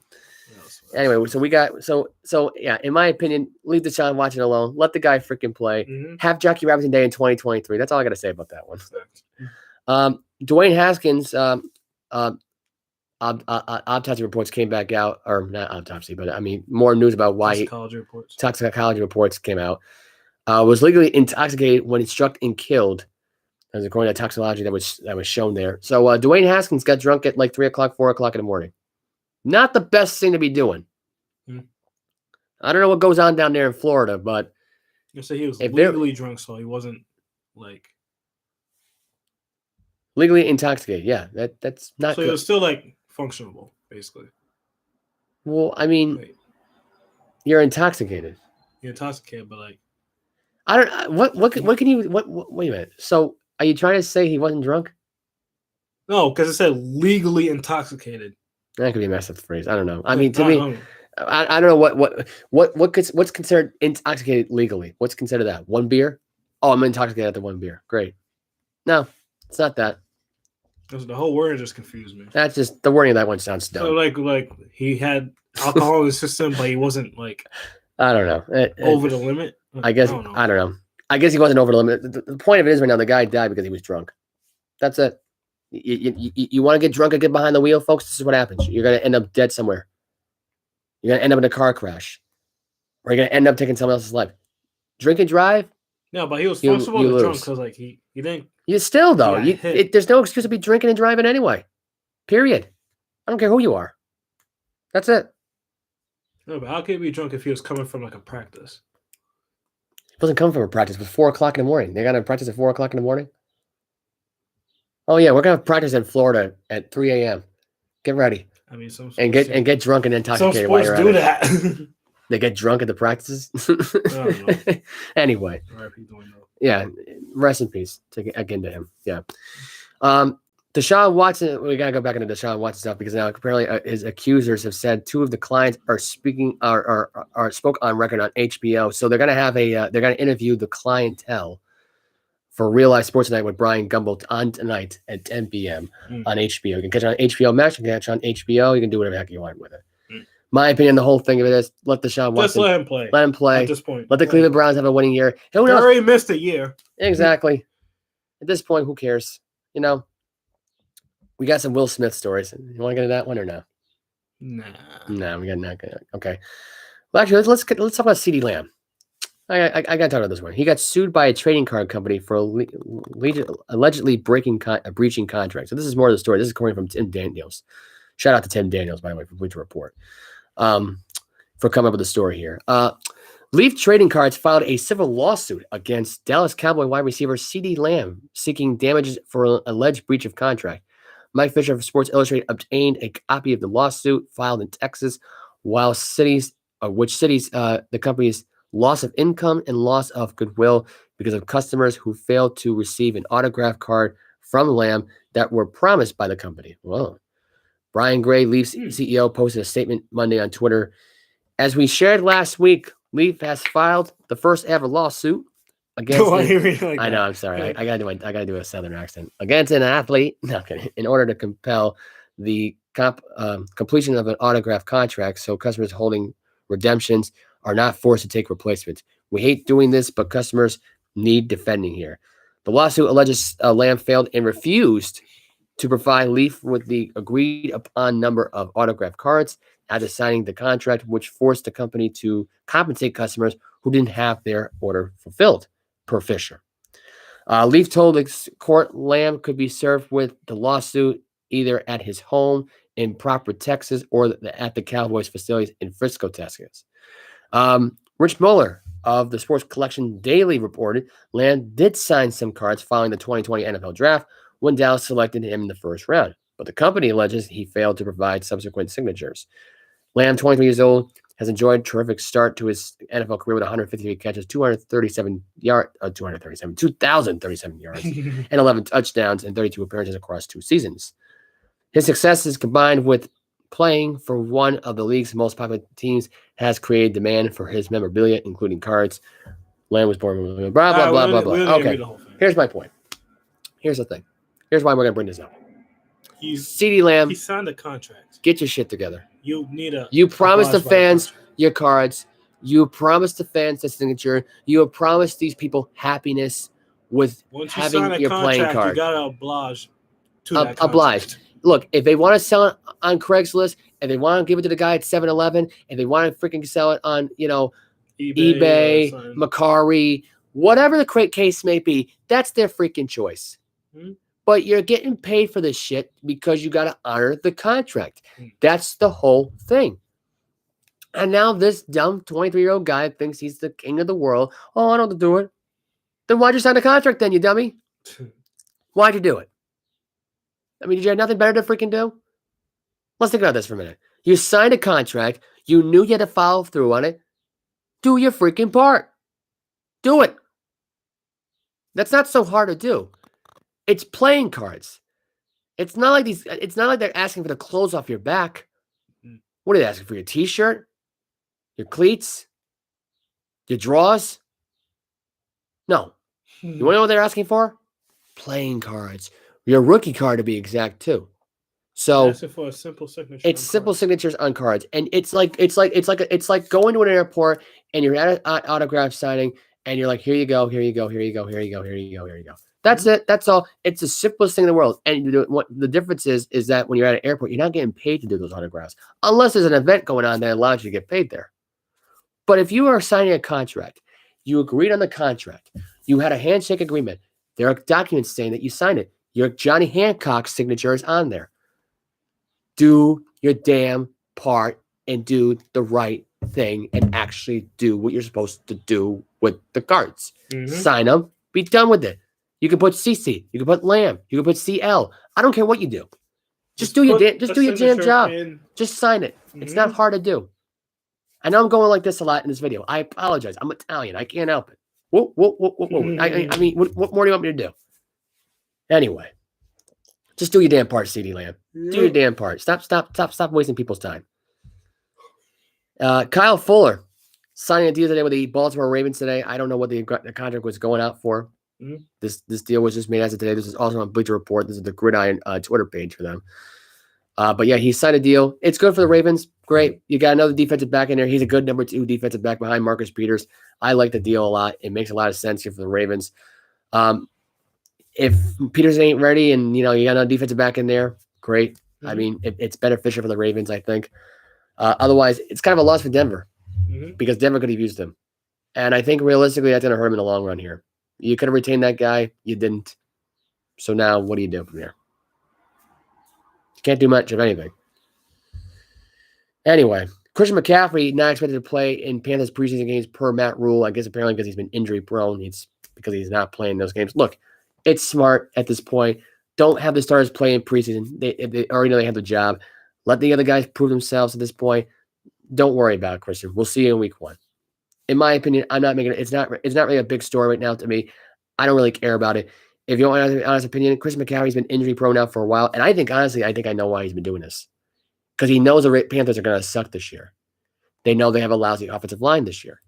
so yeah, in my opinion, leave Deshaun Watson alone. Let the guy freaking play. Mm-hmm. Have Jackie Robinson Day in 2023. That's all I got to say about that one. Dwayne Haskins, autopsy reports came back out, or not autopsy, but I mean more news about why toxicology reports came out. Was legally intoxicated when he struck and killed, as according to toxicology that was shown there. So Dwayne Haskins got drunk at like 3 o'clock, 4 o'clock in the morning. Not the best thing to be doing. I don't know what goes on down there in Florida, but you say he was legally drunk, so he wasn't like legally intoxicated. Yeah, that's not. So good. It was still like functionable, basically. Well, I mean, You're intoxicated. You're intoxicated, but like, I don't. What can you? What? Wait a minute. So, are you trying to say he wasn't drunk? no, because it said legally intoxicated. That could be a messed up phrase. I don't know. I Like, mean, to I me, don't know. I don't know what's considered intoxicated legally. What's considered that? One beer? Oh, I'm intoxicated after one beer. Great. No, it's not that. 'Cause the whole word just confused me. That's just the wording of that one sounds So dumb. like he had alcohol in his system, but he wasn't like I don't know. over the limit. I guess don't know. I don't know. I guess he wasn't over the limit. The point of it is right now the guy died because he was drunk. That's it. You want to get drunk and get behind the wheel, folks? This is what happens. You're gonna end up dead somewhere. You're gonna end up in a car crash, or you're gonna end up taking someone else's life. Drink and drive. No, but he was You- flexible you and drunk lose. because like he didn't. You still though. Yeah, hit. There's no excuse to be drinking and driving anyway. Period. I don't care who you are. That's it. No, but how could he be drunk if he was coming from like a practice? It doesn't come from a practice. It was 4:00 in the morning. They got to practice at 4:00 in the morning. Oh yeah, we're gonna practice in Florida at 3 a.m. Get ready I mean, some and sports- get drunk and some intoxicated while sports you're do at it. that. They get drunk at the practices. don't know. Anyway, R.I.P. doing that. yeah, rest in peace again to him. Yeah. Deshaun Watson, we gotta go back into Deshaun Watson stuff because now apparently his accusers have said two of the clients are speaking are spoke on record on HBO. So they're gonna have they're gonna interview the clientele for Real Life Sports Tonight with Brian Gumbel on tonight at 10 p.m. on HBO. You can catch it on HBO Max, you can catch it on HBO, you can do whatever the heck you want with it. My opinion, the whole thing of it is let Deshaun Watson Just let him play. let him play. At this point, Let the Cleveland Browns have a winning year. Who They knows? already missed a year. Exactly. At this point, who cares? You know, we got some Will Smith stories. You want to get into that one or no? Nah. No, we got not good. Okay. Well, actually, let's talk about CeeDee Lamb. I got to talk about this one. He got sued by a trading card company for allegedly breaching contract. So this is more of the story. This is coming from Tim Daniels. Shout out to Tim Daniels, by the way, for Bleacher Report, for coming up with the story here. Leaf Trading Cards filed a civil lawsuit against Dallas Cowboy wide receiver CeeDee Lamb, seeking damages for an alleged breach of contract. Mike Fisher of Sports Illustrated obtained a copy of the lawsuit filed in Texas, which cities the company's loss of income and loss of goodwill because of customers who failed to receive an autograph card from Lamb that were promised by the company. Whoa. Brian Gray, Leafs CEO, posted a statement Monday on Twitter. As we shared last week, Leaf has filed the first ever lawsuit against. I know. I'm sorry. I gotta do a southern accent against an athlete. No, kidding, in order to compel the completion of an autograph contract, so customers holding redemptions are not forced to take replacements. We hate doing this, but customers need defending here. The lawsuit alleges Lamb failed and refused to provide Leaf with the agreed upon number of autograph cards after signing the contract, which forced the company to compensate customers who didn't have their order fulfilled, per Fisher. Leaf told the court Lamb could be served with the lawsuit either at his home in Proper, Texas, or at the Cowboys facilities in Frisco, Texas. Rich Mueller of the Sports Collection Daily reported Lamb did sign some cards following the 2020 NFL Draft when Dallas selected him in the first round, but the company alleges he failed to provide subsequent signatures. Lamb, 23 years old, has enjoyed a terrific start to his NFL career with 153 catches, 2,037 yards, and 11 touchdowns and 32 appearances across 2 seasons. His successes, combined with playing for one of the league's most popular teams, has created demand for his memorabilia, including cards. Lamb was born with blah, blah, blah, blah, blah. Okay, here's my point. Here's the thing. Here's why we're going to bring this up. CeeDee Lamb, he signed a contract. get your shit together. You promised the fans your cards. You promised the fans the signature. You have promised these people happiness with having your playing card. You gotta oblige to that contract. Obliged. Look, if they want to sell it on Craigslist, and they want to give it to the guy at 7-Eleven, and they want to freaking sell it on, eBay, Macari, whatever the case may be, that's their freaking choice. But you're getting paid for this shit because you got to honor the contract. That's the whole thing. And now this dumb 23-year-old guy thinks he's the king of the world. Oh, I don't have to do it. Then why'd you sign the contract then, you dummy? Why'd you do it? I mean, did you have nothing better to freaking do? Let's think about this for a minute. You signed a contract. You knew you had to follow through on it. Do your freaking part. Do it. That's not so hard to do. It's playing cards. It's not like they're asking for the clothes off your back. What are they asking for? Your t-shirt? Your cleats? Your drawers? No. You want to know what they're asking for? Playing cards. Your rookie card to be exact too. So asking for a simple signature. it's simple signatures on cards, and it's like going to an airport and you're at an autograph signing, and you're like, here you go, here you go, here you go, here you go, here you go, here you go. That's it. That's all. It's the simplest thing in the world. And what the difference is that when you're at an airport, you're not getting paid to do those autographs unless there's an event going on that allows you to get paid there. But if you are signing a contract, you agreed on the contract, you had a handshake agreement, there are documents saying that you signed it. Your Johnny Hancock signature is on there. Do your damn part and do the right thing and actually do what you're supposed to do with the cards. Sign them, be done with it. You can put CC, you can put Lamb, you can put CL. I don't care what you do. Just do your damn job. Just sign it. It's not hard to do. I know I'm going like this a lot in this video. I apologize. I'm Italian. I can't help it. Whoa. I mean, what more do you want me to do? Anyway, just do your damn part, CD Lamb. Do your damn part. Stop wasting people's time. Kyle Fuller signing a deal today with the Baltimore Ravens today. I don't know what the contract was going out for. This deal was just made as of today. This is also on Bleacher Report. This is the Gridiron Twitter page for them. But yeah, he signed a deal. It's good for the Ravens. Great. You got another defensive back in there. He's a good number 2 defensive back behind Marcus Peters. I like the deal a lot. It makes a lot of sense here for the Ravens. If Peters ain't ready and, you got another defensive back in there, great. I mean, it's beneficial for the Ravens, I think. Otherwise, it's kind of a loss for Denver because Denver could have used him. And I think realistically, that's going to hurt him in the long run here. You could have retained that guy. You didn't. So now what do you do from there? You can't do much of anything. Anyway, Christian McCaffrey not expected to play in Panthers preseason games per Matt Rule. I guess apparently because he's been injury prone. It's because he's not playing those games. Look, it's smart at this point. Don't have the starters play in preseason. They already know they have the job. Let the other guys prove themselves at this point. Don't worry about it, Christian. We'll see you in week 1. In my opinion, I'm not making it. It's not really a big story right now to me. I don't really care about it. If you want an honest opinion, Christian McCaffrey's been injury prone now for a while, and I think I know why he's been doing this. Because he knows the Panthers are going to suck this year. They know they have a lousy offensive line this year.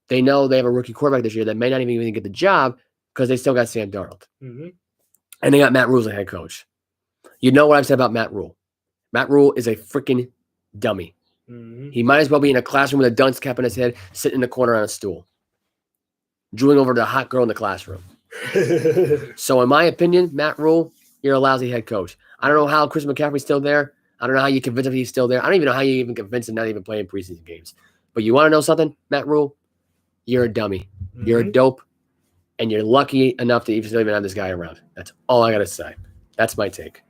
They know they have a rookie quarterback this year that may not even get the job because they still got Sam Darnold. And they got Matt Rule as a head coach. You know what I've said about Matt Rule. Matt Rule is a freaking dummy. He might as well be in a classroom with a dunce cap on his head, sitting in the corner on a stool, drooling over the hot girl in the classroom. So in my opinion, Matt Rule, you're a lousy head coach. I don't know how Christian McCaffrey's still there. I don't know how you convince him he's still there. I don't even know how you even convince him not even playing preseason games. But you want to know something, Matt Rule? You're a dummy. You're a dope. And you're lucky enough to even have this guy around. That's all I got to say. That's my take.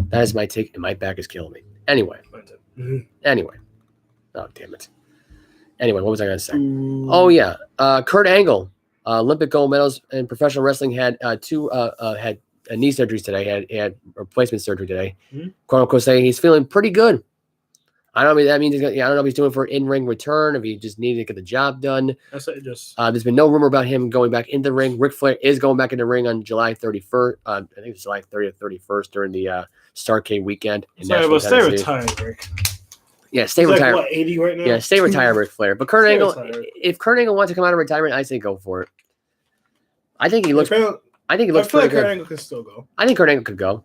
That is my take, and my back is killing me. Anyway. Oh, damn it. Anyway, what was I going to say? Oh, yeah. Kurt Angle, Olympic gold medals in professional wrestling, had had knee surgeries today. He had replacement surgery today. Quote unquote saying he's feeling pretty good. I don't know. That means I don't know if he's doing for an in-ring return, if he just needed to get the job done. There's been no rumor about him going back into the ring. Ric Flair is going back in the ring on July 31st. I think it's July 30th, 31st during the Starrcade weekend. Stay retired, Rick. Yeah, stay retired. What, 80 right now? Yeah, stay retired, Ric Flair. But Kurt Angle, if Kurt Angle wants to come out of retirement, I say go for it. I think he looks. I think he looks pretty good. Kurt Angle can still go. I think Kurt Angle could go.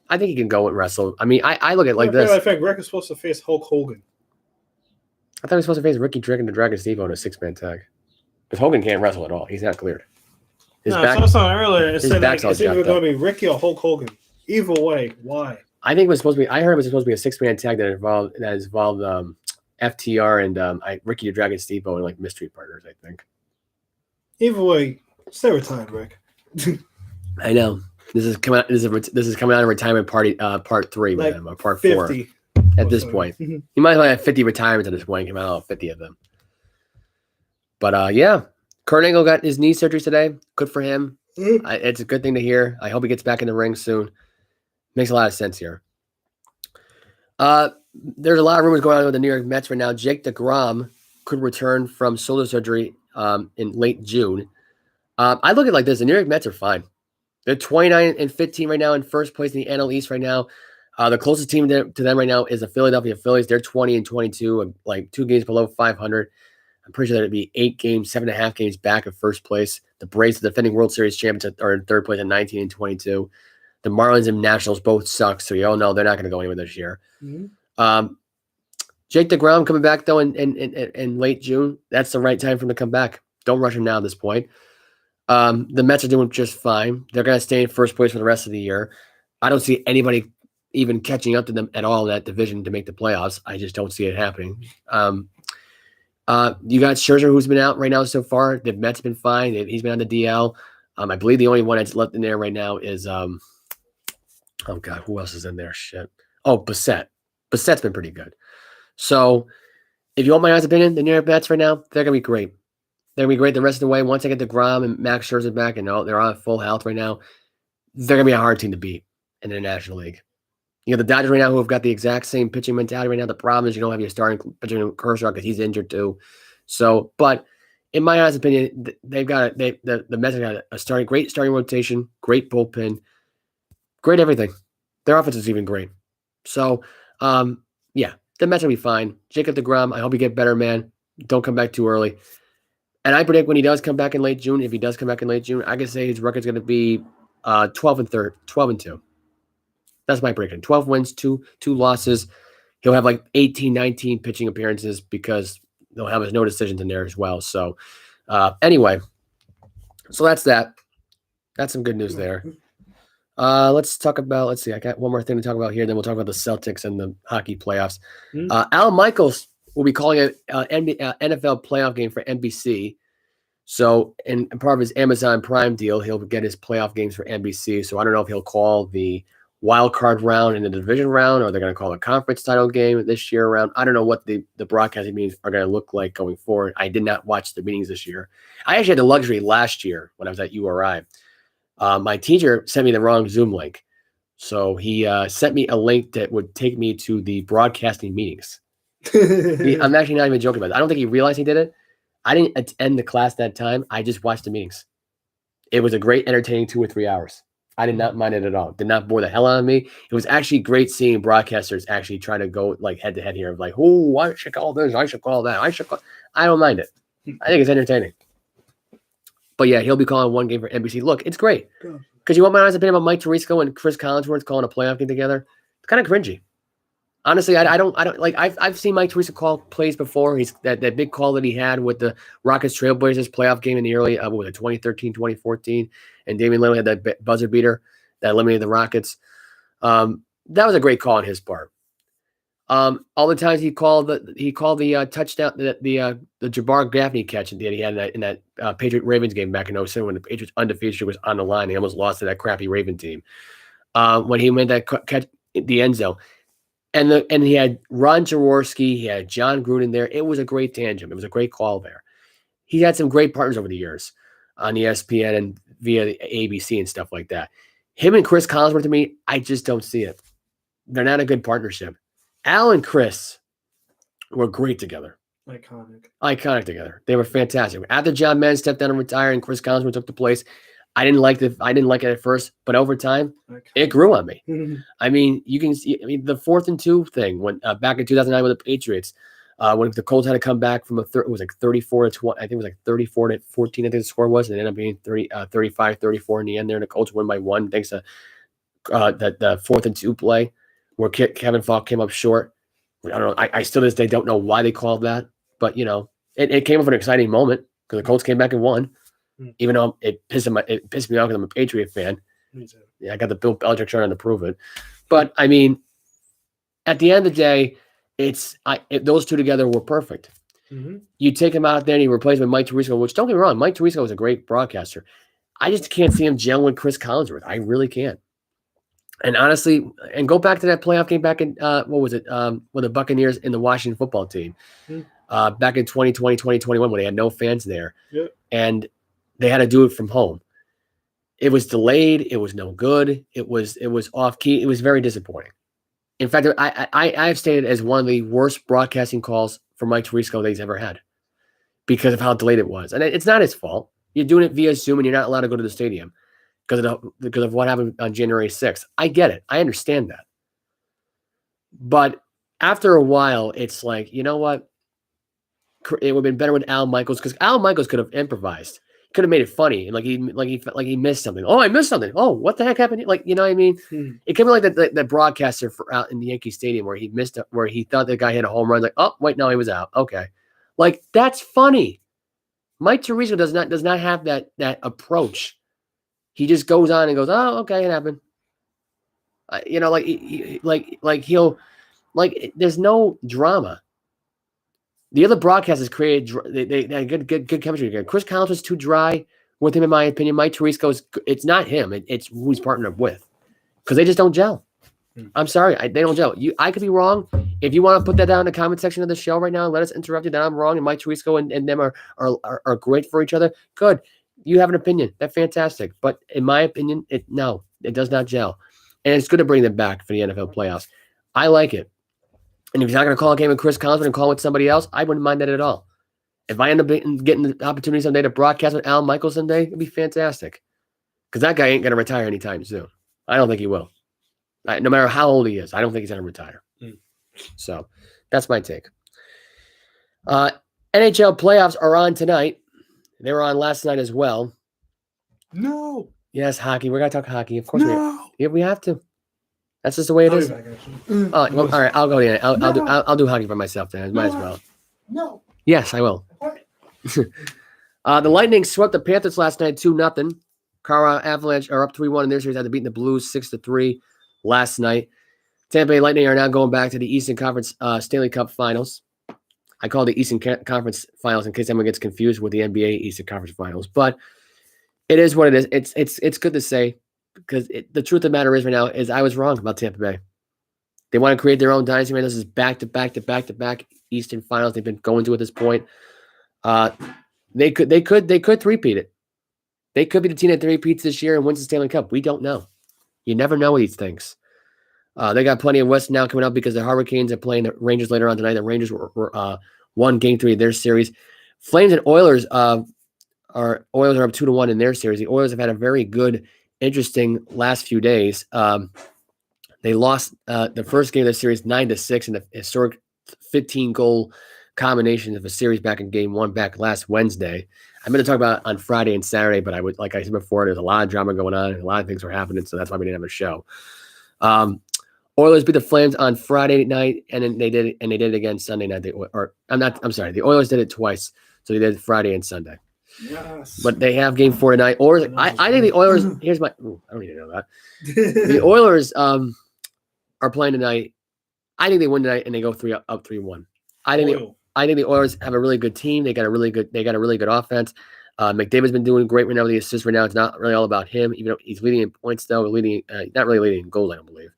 I think he can go and wrestle. I mean, I look at it like this. I think Rick is supposed to face Hulk Hogan. I thought he was supposed to face Ricky Drake and the Dragon Steve on a 6-man tag. Because Hogan can't wrestle at all. He's not cleared. His back's earlier. It's either going to be Ricky or Hulk Hogan. Either way, why? I think it was supposed to be. I heard it was supposed to be a 6-man tag that involved FTR and Ricky the Dragon Steve and like mystery partners. I think. Either way, stay retired, Rick. I know. This is coming out. This is coming out of retirement party part 3 with him, or part 50 4 at this point. He might have 50 retirements at this point. Came out 50 of them. But yeah, Kurt Angle got his knee surgery today. Good for him. It's a good thing to hear. I hope he gets back in the ring soon. Makes a lot of sense here. There's a lot of rumors going on with the New York Mets right now. Jake DeGrom could return from shoulder surgery in late June. I look at it like this: the New York Mets are fine. They're 29-15 right now in first place in the NL East right now. The closest team to them right now is the Philadelphia Phillies. They're 20-22, like 2 games below 500. I'm pretty sure that'd be 8 games, 7.5 games back of first place. The Braves, the defending World Series champions, are in third place at 19-22. The Marlins and Nationals both suck, so you all know they're not going to go anywhere this year. Mm-hmm. Jake DeGrom coming back, though, in late June. That's the right time for him to come back. Don't rush him now at this point. The Mets are doing just fine. They're going to stay in first place for the rest of the year. I don't see anybody even catching up to them at all in that division to make the playoffs. I just don't see it happening. You got Scherzer, who's been out right now so far. The Mets been fine. He's been on the DL. I believe the only one that's left in there right now is oh God, who else is in there? Shit. Oh, Bassett. Bassett's been pretty good. So if you want my honest opinion, the New York Mets right now, they're gonna be great. They're gonna be great the rest of the way. Once I get DeGrom and Max Scherzer back, and they're on full health right now, they're gonna be a hard team to beat in the National League. You know, the Dodgers right now, who have got the exact same pitching mentality right now. The problem is you don't have your starting pitcher in Kershaw because he's injured too. So, but in my honest opinion, the Mets have got a great starting rotation, great bullpen, great everything. Their offense is even great. So, yeah, the Mets will be fine. Jacob DeGrom, I hope you get better, man. Don't come back too early. And I predict when he does come back in late June, if he does come back in late June, I can say his record's going to be 12-2. That's my prediction. 12 wins, two losses. He'll have like 18, 19 pitching appearances because they'll have his no decisions in there as well. So anyway, so that's that. That's some good news there. Let's see. I got one more thing to talk about here. Then we'll talk about the Celtics and the hockey playoffs. Al Michaels will be calling an NFL playoff game for NBC. So in part of his Amazon Prime deal, he'll get his playoff games for NBC. So I don't know if he'll call the wild card round in the division round, or they're going to call a conference title game this year around. I don't know what the broadcasting meetings are going to look like going forward. I did not watch the meetings this year. I actually had the luxury last year when I was at URI. My teacher sent me the wrong Zoom link. So he sent me a link that would take me to the broadcasting meetings. I'm actually not even joking about it. I don't think he realized he did it. I didn't attend the class that time. I just watched the meetings. It was a great, entertaining 2 or 3 hours. I did not mind it at all. Did not bore the hell out of me. It was actually great seeing broadcasters actually trying to go like head to head here of like, oh, I should call this, I should call that, I don't mind it. I think it's entertaining. But yeah, he'll be calling one game for NBC. Look, it's great. Because you want my honest opinion about Mike Tirico and Chris Collinsworth calling a playoff game together? It's kind of cringy. Honestly, I don't like. I've seen Mike Tirico call plays before. He's that big call that he had with the Rockets Trailblazers playoff game in the early 2013, 2014, and Damian Lillard had that buzzer beater that eliminated the Rockets. That was a great call on his part. All the times he called the touchdown, the Jabbar Gaffney catch that he had in that Patriot Ravens game back in 2007 when the Patriots undefeated was on the line. He almost lost to that crappy Raven team. When he made that catch in the end zone. And he had Ron Jaworski, he had John Gruden there. It was a great tandem. It was a great call there. He had some great partners over the years on ESPN and via the ABC and stuff like that. Him and Chris Collinsworth, to me, I just don't see it. They're not a good partnership. Al and Chris were great together. Iconic together. They were fantastic. After John Madden stepped down and retired and Chris Collinsworth took the place, I didn't like it at first, but over time, it grew on me. I mean, you can see. I mean, the 4th and 2 thing when back in 2009 with the Patriots, when the Colts had to come back from it was like 34-20. I think it was like 34-14. I think the score was, and it ended up being 35-34 in the end. There, and the Colts won by 1 thanks to the 4th and 2 play where Kevin Falk came up short. I don't know. I still to this day don't know why they called that, but you know, it came up an exciting moment because the Colts came back and won. Even though it pissed me off because I'm a Patriot fan. Yeah, I got the Bill Belichick shirt on to prove it. But I mean, at the end of the day, those two together were perfect. Mm-hmm. You take him out there and you replace him with Mike Tirico, which don't get me wrong, Mike Tirico was a great broadcaster. I just can't see him gelling with Chris Collinsworth. I really can't. And honestly, and go back to that playoff game back in with the Buccaneers and the Washington football team back in 2020, 2021 when they had no fans there. Yep. And they had to do it from home. It was delayed. It was no good. It was off key. It was very disappointing. In fact, I've stated as one of the worst broadcasting calls for Mike Tirico that he's ever had. because of how delayed it was. And it's not his fault. You're doing it via Zoom and you're not allowed to go to the stadium because of what happened on January 6th. I get it. I understand that. But after a while, it's like, you know what? It would have been better with Al Michaels, because Al Michaels could have improvised. Could have made it funny, and like he missed something. Oh, I missed something. Oh, what the heck happened? Like, you know what I mean? It could be like that broadcaster out in the Yankee Stadium where he missed it, where he thought the guy hit a home run. Like, oh wait, no, he was out. Okay, like that's funny. Mike Tirico does not have that approach. He just goes on and goes, oh, okay, it happened. You know, he'll there's no drama. The other broadcasters created they had good chemistry together. Chris Collins was too dry with him, in my opinion. Mike Tirico it's not him. It's who he's partnered with, because they just don't gel. I'm sorry, they don't gel. I could be wrong. If you want to put that down in the comment section of the show right now, let us interrupt you that I'm wrong and Mike Tirico and them are great for each other. Good. You have an opinion. That's fantastic. But in my opinion, it does not gel. And it's good to bring them back for the NFL playoffs. I like it. And if you're not going to call a game with Chris Collins and call with somebody else, I wouldn't mind that at all. If I end up getting the opportunity someday to broadcast with Al Michaels someday, it'd be fantastic. Because that guy ain't going to retire anytime soon. I don't think he will. No matter how old he is, I don't think he's going to retire. So that's my take. NHL playoffs are on tonight. They were on last night as well. No. Yes, hockey. We're going to talk hockey. Of course we have to. That's just the way it is. Well, all right, I'll go in. I'll do hockey for myself then. Might as well. No. Yes, I will. The Lightning swept the Panthers last night 2-0. Colorado Avalanche are up 3-1 in their series after beating the Blues 6-3 last night. Tampa Bay Lightning are now going back to the Eastern Conference Stanley Cup Finals. I call the Eastern Conference Finals in case anyone gets confused with the NBA Eastern Conference Finals, but it is what it is. It's good to say. Because the truth of the matter is right now is I was wrong about Tampa Bay. They want to create their own dynasty. This is back-to-back Eastern Finals. They've been going to at this point. They could three-peat it. They could be the team that three-peats this year and wins the Stanley Cup. We don't know. You never know with these things. They got plenty of West now coming up because the Hurricanes are playing the Rangers later on tonight. The Rangers were won Game 3 of their series. Flames and Oilers are up 2-1 in their series. The Oilers have had a very good, interesting last few days. They lost the first game of the series 9-6 in the historic 15-goal combination of a series back in Game 1 back last Wednesday. I'm going to talk about it on Friday and Saturday, but like I said before, there's a lot of drama going on and a lot of things were happening, so that's why we didn't have a show. Oilers beat the Flames on Friday night, and then they did it again Sunday night. The Oilers did it twice, so they did it Friday and Sunday. Yes. But they have Game 4 tonight. I think the Oilers. Here's my. I don't need to know that. The Oilers are playing tonight. I think they win tonight and they go up 3-1. I think the Oilers have a really good team. They got a really good offense. McDavid's been doing great right now with the assists. Right now, it's not really all about him, even though he's leading in points. Though not really leading in goals, I don't believe.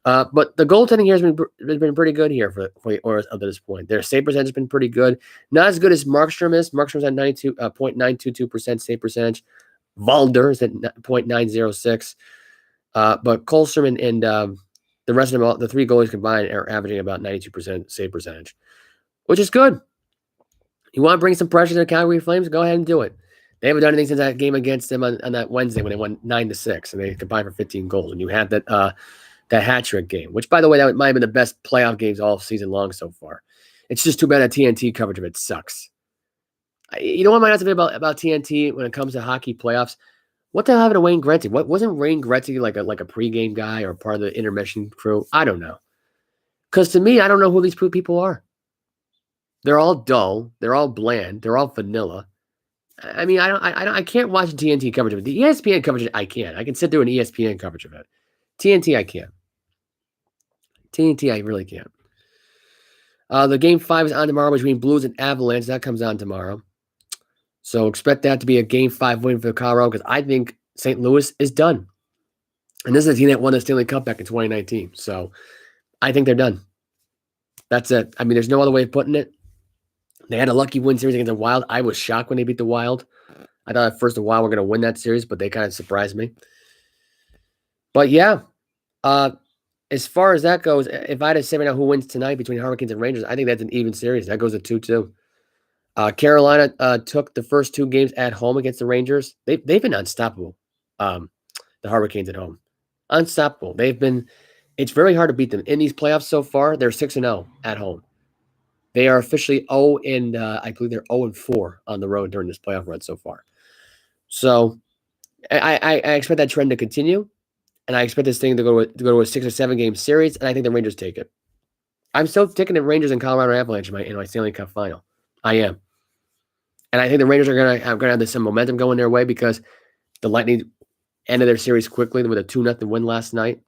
But the goaltending here has been pretty good here for the Oilers up to this point. Their save percentage has been pretty good. Not as good as Markstrom is. Markstrom's at 0.922% save percentage. Valder is at 0.906. But Kolstrom and the rest of them, the three goalies combined, are averaging about 92% save percentage, which is good. You want to bring some pressure to the Calgary Flames? Go ahead and do it. They haven't done anything since that game against them on that Wednesday when they won 9-6 and they combined for 15 goals. And you had that hat trick game, which, by the way, that might have been the best playoff games all season long so far. It's just too bad that TNT coverage of it sucks. You know what might have to be about TNT when it comes to hockey playoffs? What the hell happened to Wayne Gretzky? What wasn't Wayne Gretzky like a pregame guy or part of the intermission crew? I don't know. Because to me, I don't know who these people are. They're all dull. They're all bland. They're all vanilla. I mean, I can't watch TNT coverage of it. The ESPN coverage, I can. I can sit through an ESPN coverage of it. TNT, I can't. TNT, I really can't. The Game 5 is on tomorrow between Blues and Avalanche. That comes on tomorrow. So expect that to be a Game 5 win for Colorado because I think St. Louis is done. And this is a team that won the Stanley Cup back in 2019. So I think they're done. That's it. I mean, there's no other way of putting it. They had a lucky win series against the Wild. I was shocked when they beat the Wild. I thought at first the Wild were going to win that series, but they kind of surprised me. But yeah, as far as that goes, if I had to say right now who wins tonight between Hurricanes and Rangers, I think that's an even series. That goes to 2-2. Carolina took the first 2 games at home against the Rangers. They've been unstoppable. The Hurricanes at home, unstoppable. It's very hard to beat them in these playoffs so far. They're 6-0 at home. They are officially 0 and I believe they're 0-4 on the road during this playoff run so far. So I expect that trend to continue, and I expect this thing to go to a 6 or 7 game series, and I think the Rangers take it. I'm still taking the Rangers and Colorado Avalanche in my Stanley Cup final. I am. And I think the Rangers are going to have some momentum going their way because the Lightning ended their series quickly with a 2-0 win last night.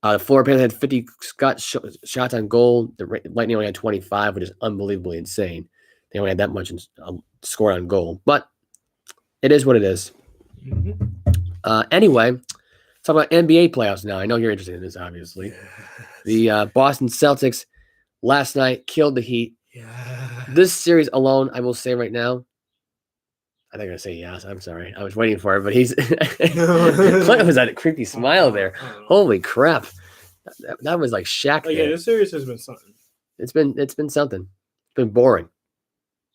The Florida Panthers had 50 shots on goal. The Lightning only had 25, which is unbelievably insane. They only had that much scored on goal. But it is what it is. Anyway, talk about NBA playoffs now. I know you're interested in this, obviously. Yes. The Boston Celtics last night killed the Heat. Yeah. This series alone, I will say right now, I think I'm going to say yes. I'm sorry. I was waiting for it, but he's Clint was that creepy smile there. Holy crap. That was like Shaq. Yeah, this series has been something. It's been something. It's been boring.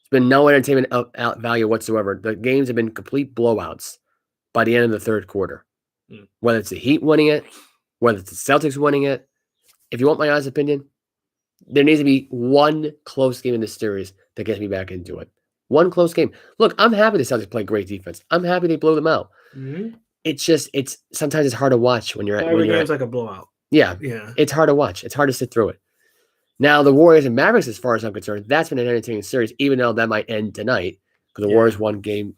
It's been no entertainment out value whatsoever. The games have been complete blowouts by the end of the third quarter. Whether it's the Heat winning it, whether it's the Celtics winning it. If you want my honest opinion, there needs to be one close game in this series that gets me back into it. One close game. Look, I'm happy the Celtics play great defense. I'm happy they blow them out. It's just sometimes it's hard to watch when you're every game's like a blowout. Yeah. It's hard to watch. It's hard to sit through it. Now the Warriors and Mavericks, as far as I'm concerned, that's been an entertaining series, even though that might end tonight because the Warriors won game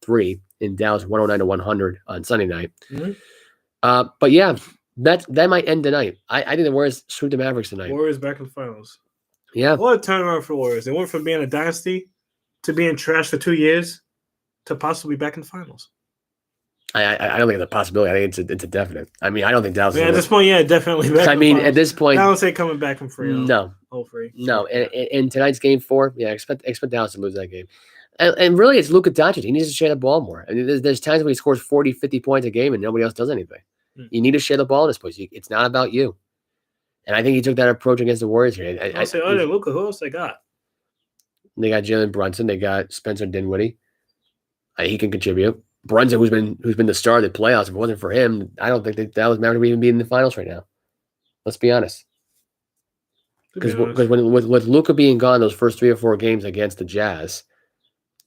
3 in Dallas, 109-100 on Sunday night. But yeah, that might end tonight. I think the Warriors sweep the Mavericks tonight. Warriors back in the finals. Yeah. What a turnaround for Warriors. They went from being a dynasty to being trash for 2 years to possibly back in the finals. I don't think it's a possibility. I think it's a definite. I mean, I don't think Dallas. At this point, definitely. Back I mean, at this point, I don't say coming back from free. No, free. No, and in tonight's game 4, expect Dallas to lose that game. And really, it's Luka Doncic. He needs to share the ball more. I mean, there's times when he scores 40, 50 points a game and nobody else does anything. You need to share the ball in this place. It's not about you. And I think he took that approach against the Warriors here. I say, other than Luka, who else they got? They got Jalen Brunson. They got Spencer Dinwiddie. He can contribute. Brunson, who's been the star of the playoffs. If it wasn't for him, I don't think that Dallas Mavericks would even be in the finals right now. Let's be honest. Because with Luka being gone those first 3 or 4 games against the Jazz,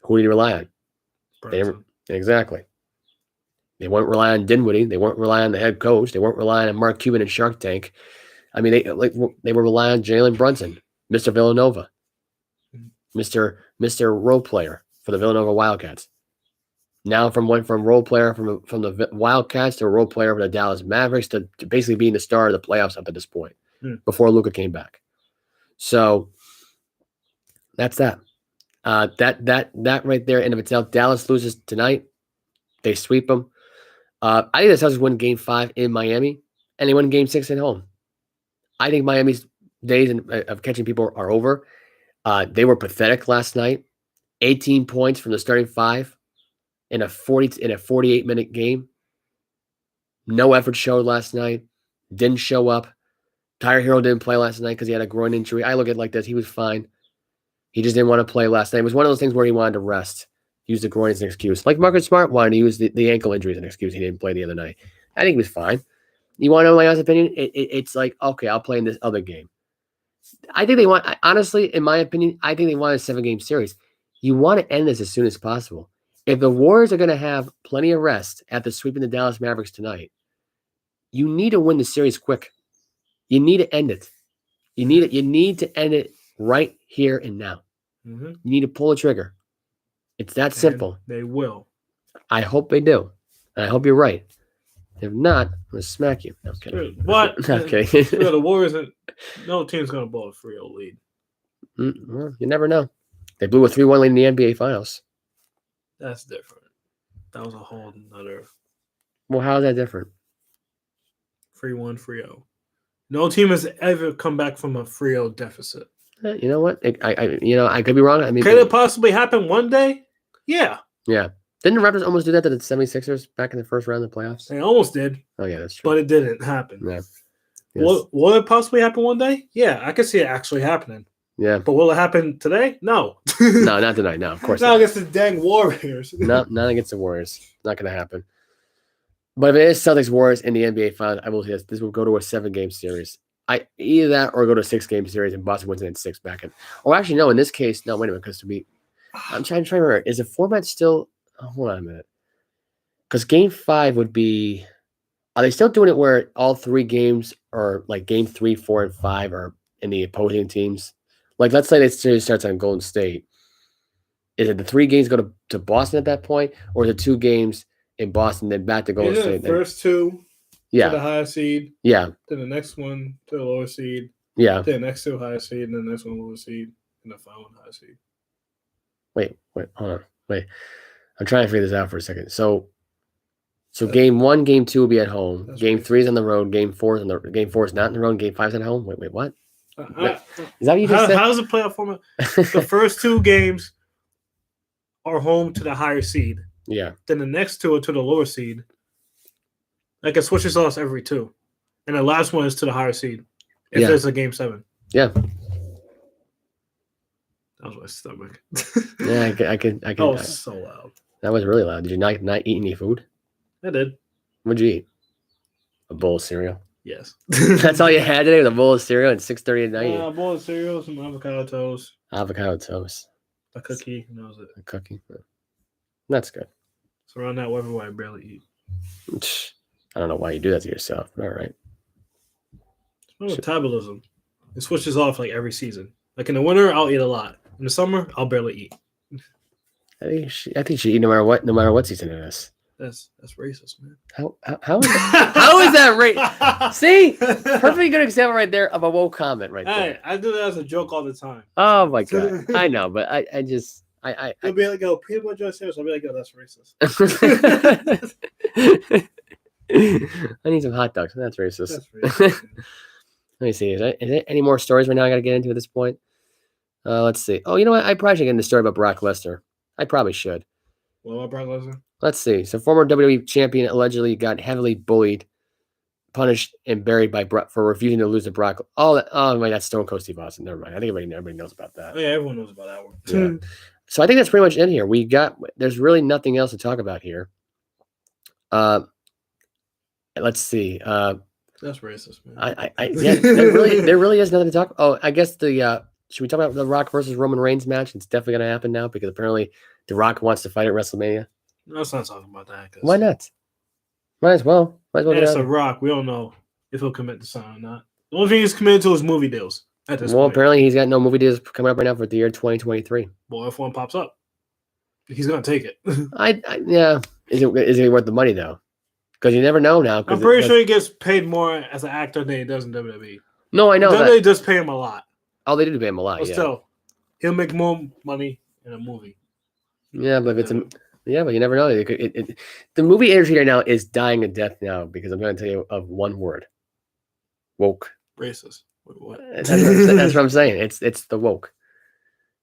who did he rely on? Exactly. They weren't relying on Dinwiddie. They weren't relying on the head coach. They weren't relying on Mark Cuban and Shark Tank. I mean, they were relying on Jalen Brunson, Mr. Villanova, Mr. role player for the Villanova Wildcats. Now went from role player from the Wildcats to a role player for the Dallas Mavericks to basically being the star of the playoffs up at this point before Luka came back. So that's that. That right there in of itself. Dallas loses tonight. They sweep them. I think the Celtics win Game 5 in Miami, and they win Game 6 at home. I think Miami's days of catching people are over. They were pathetic last night. 18 points from the starting 5 in a 48-minute game. No effort showed last night. Didn't show up. Tyler Hero didn't play last night because he had a groin injury. I look at it like this. He was fine. He just didn't want to play last night. It was one of those things where he wanted to rest. Use the groin as an excuse. Like Marcus Smart wanted to use the ankle injury as an excuse. He didn't play the other night. I think he was fine. You want to know my honest opinion? It's like, okay, I'll play in this other game. I think they want, honestly, in my opinion, I think they want a 7-game series. You want to end this as soon as possible. If the Warriors are going to have plenty of rest after sweeping the Dallas Mavericks tonight, you need to win the series quick. You need to end it. You need to end it right here and now. You need to pull the trigger. It's that simple. They will. I hope they do. And I hope you're right. If not, I'm going to smack you. No, I'm kidding. What? Okay. The Warriors, no team's going to blow a 3-0 lead. Well, you never know. They blew a 3-1 lead in the NBA Finals. That's different. That was a whole nother. Well, how is that different? 3-1, 3-0. No team has ever come back from a 3-0 deficit. You know what? I could be wrong. I mean, could it possibly happen one day? Yeah. Yeah. Didn't the Raptors almost do that to the 76ers back in the first round of the playoffs? They almost did. Oh, yeah, that's true. But it didn't happen. Yeah. Yes. Will it possibly happen one day? Yeah, I could see it actually happening. Yeah. But will it happen today? No. No, not tonight. No, of course Not not. against the dang Warriors. Not against the Warriors. Not going to happen. But if it is Celtics Warriors in the NBA Finals, I will say this will go to a 7-game series. Either that or go to a 6-game series and Boston wins it in 6 back in. Oh, actually, no. In this case, no. Wait a minute, because I'm trying to remember. Is the format still? Oh, hold on a minute. Because Game 5 would be. Are they still doing it where all 3 games are like Game 3, 4, and 5 are in the opposing teams? Like, let's say the series starts on Golden State. Is it the 3 games go to Boston at that point, or the 2 games in Boston then back to Golden Isn't State? it first 2 to Yeah, the higher seed, yeah, then the next one to the lower seed, yeah. then the next 2 higher seed, and then the next one lower seed, and the final one higher seed. Wait, hold on. Wait. I'm trying to figure this out for a second. So Game 1, Game 2 will be at home. Game 3 is on the road. Game 4 is not on the road. And Game 5 is at home. Wait, what? Is that what you just said? How does the playoff format? The first 2 games are home to the higher seed. Yeah. Then the next 2 are to the lower seed. Like it switches us every 2, and the last one is to the higher seed. If there's a Game 7. Yeah. That was my stomach. Yeah, I can. That was so loud. That was really loud. Did you not eat any food? I did. What'd you eat? A bowl of cereal. Yes. That's all you had today was a bowl of cereal at 6:30 at night. A bowl of cereal, some avocado toast, Avocado toast. a cookie, and that was it. A cookie. That's good. So around that weather, I barely eat. I don't know why you do that to yourself. All right. It's my metabolism. It switches off like every season. Like in the winter, I'll eat a lot. In the summer, I'll barely eat. I think she eat no matter what season it is. That's racist, man. How is that? How is that racist? See, perfectly good example right there of a woke comment right there. Hey, I do that as a joke all the time. Oh my god, I know, but I I'll be like, "Yo, peanut butter jelly sandwich." I'll be like, "Yo, that's racist." I need some hot dogs. That's racist. That's racist. Let me see. Is there any more stories right now I got to get into at this point? Let's see. Oh, you know what? I probably should get into the story about Brock Lesnar. I probably should. What about Brock Lesnar? Let's see. So, former WWE champion allegedly got heavily bullied, punished, and buried by Brock for refusing to lose to Brock. Oh, wait, that's Stone Cold Steve Austin. Never mind. I think everybody knows about that. Oh, yeah, everyone knows about that one. Yeah. So I think that's pretty much it here. There's really nothing else to talk about here. Let's see. That's racist, man. Yeah, there really is nothing to talk. Oh, I guess should we talk about the Rock versus Roman Reigns match? It's definitely going to happen now because apparently The Rock wants to fight at WrestleMania. No, let's not talk about that. Why not? Might as well. Yeah, it's a Rock. We don't know if he'll commit to something or not. The only thing he's committed to is movie deals at this point. Apparently he's got no movie deals coming up right now for the year 2023. Well, if one pops up, he's going to take it. Yeah. Is it worth the money though? Because you never know now. I'm pretty sure he gets paid more as an actor than he does in WWE. No, I know WWE does pay him a lot. Oh, they do pay him a lot. But still, he'll make more money in a movie. Yeah, but if it's but you never know. The movie industry right now is dying a death now because I'm going to tell you of one word: woke. Racist. What? That's what I'm saying. It's the woke.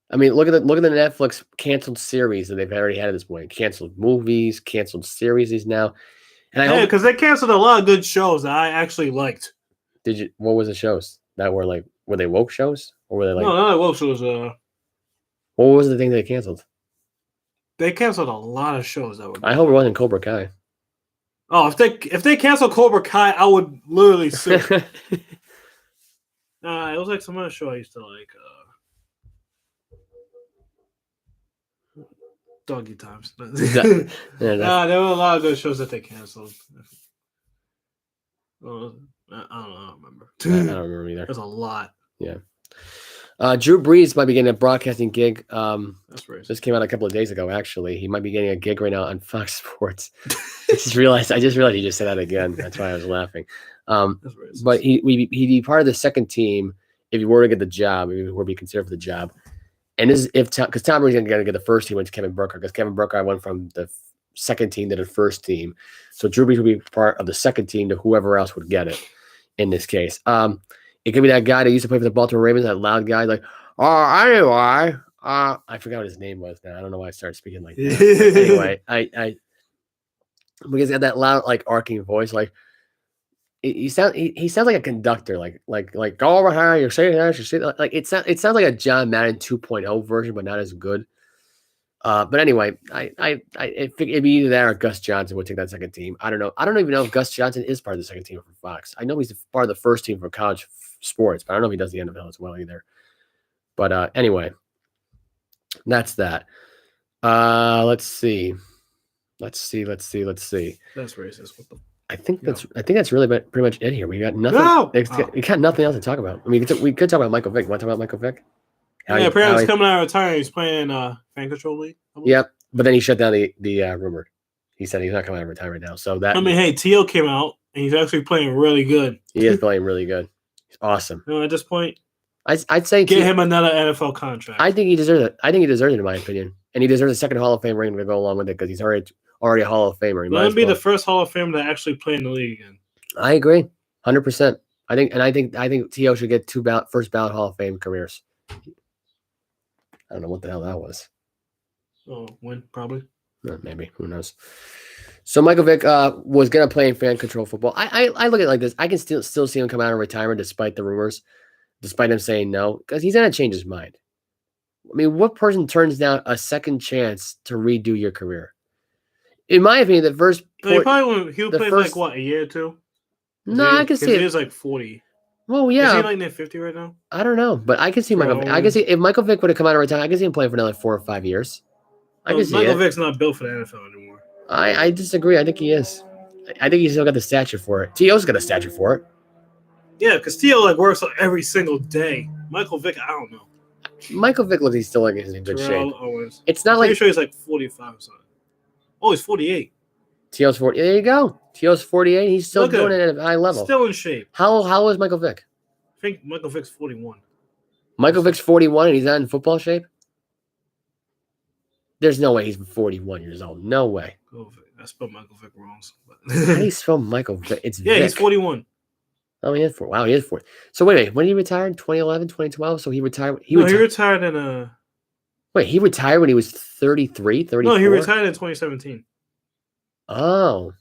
I mean, look at the Netflix canceled series that they've already had at this point. Canceled movies, canceled series now. And because they canceled a lot of good shows that I actually liked. Did you? What was the shows that were like? Were they woke shows or were they like? No, not woke shows. What was the thing they canceled? They canceled a lot of shows that were. I hope it wasn't Cobra Kai. Oh, if they cancel Cobra Kai, I would literally sue. It was like some other show I used to like. Doggy Times. There were a lot of good shows that they canceled. I don't remember. I don't remember either. There's a lot. Yeah. Drew Brees might be getting a broadcasting gig. That's right. This came out a couple of days ago, actually. He might be getting a gig right now on Fox Sports. I just realized you just said that again. That's why I was laughing. But he'd be part of the second team if he were to get the job, if he were to be considered for the job. And this is because Tom Brady's going to get the first team, went to Kevin Burkhardt, because Kevin Burkhardt went from the second team to the first team. So Drew Brees would be part of the second team to whoever else would get it in this case. It could be that guy that used to play for the Baltimore Ravens, that loud guy, like, anyway, I forgot what his name was now. I don't know why I started speaking like that. Anyway, because he had that loud, like, arcing voice, like, he sounds like a conductor, like go over here, you're saying that, you say that. Like it sounds like a John Madden 2.0 version, but not as good. But anyway, it'd be either that or Gus Johnson would take that second team. I don't know. I don't even know if Gus Johnson is part of the second team for Fox. I know he's part of the first team for college sports, but I don't know if he does the NFL as well either. But anyway, that's that. Let's see. That's racist. What the? I think that's really pretty much it here. We got nothing. No! We got nothing else to talk about. I mean, we could talk about Michael Vick. Want to talk about Michael Vick? Apparently he's coming out of retirement. He's playing Fan Control League. Yep, but then he shut down the rumor. He said he's not coming out of retirement now. So that. I mean, hey, T.O. came out and he's actually playing really good. He is playing really good. He's awesome. You know, at this point, I'd say get him another NFL contract. I think he deserves it. I think he deserves it, in my opinion, and he deserves a second Hall of Fame ring to go along with it because he's already a Hall of Famer. Let him be the first Hall of Famer to actually play in the league again. I agree, 100%. I think T.O. should get first ballot Hall of Fame careers. I don't know what the hell that was. Oh, when? Probably. Maybe. Who knows? So Michael Vick was going to play in fan control football. I look at it like this. I can still see him come out of retirement despite the rumors, despite him saying no, because he's going to change his mind. I mean, what person turns down a second chance to redo your career? In my opinion, the first... He'll play like, what, a year or two? No, I can see it. He's like 40. Well, yeah. Is he like near 50 right now? I don't know, but I can see if Michael Vick would have come out of retirement, I can see him playing for another 4 or 5 years. Michael Vick's not built for the NFL anymore. I disagree. I think he is. I think he's still got the stature for it. T.O.'s got the stature for it. Yeah, because T.O. works every single day. Michael Vick, I don't know. Michael Vick looks he's still he's in good shape. Owens. It's not I'm sure he's like 45 or something. Oh, he's 48. T.O.'s 40. There you go. T.O.'s 48. He's still doing it at a high level. Still in shape. How is Michael Vick? I think Michael Vick's 41. Michael Vick's 41 and he's not in football shape? There's no way he's 41 years old. No way. I spelled Michael Vick wrong. How do you spell Michael Vick? It's yeah, Vick. He's 41. Oh, he is 40. Wow, he is 40. So wait. When did he retire? 2011, 2012? So he retired. He retired in Wait, he retired when he was 33, 34? No, he retired in 2017. Oh.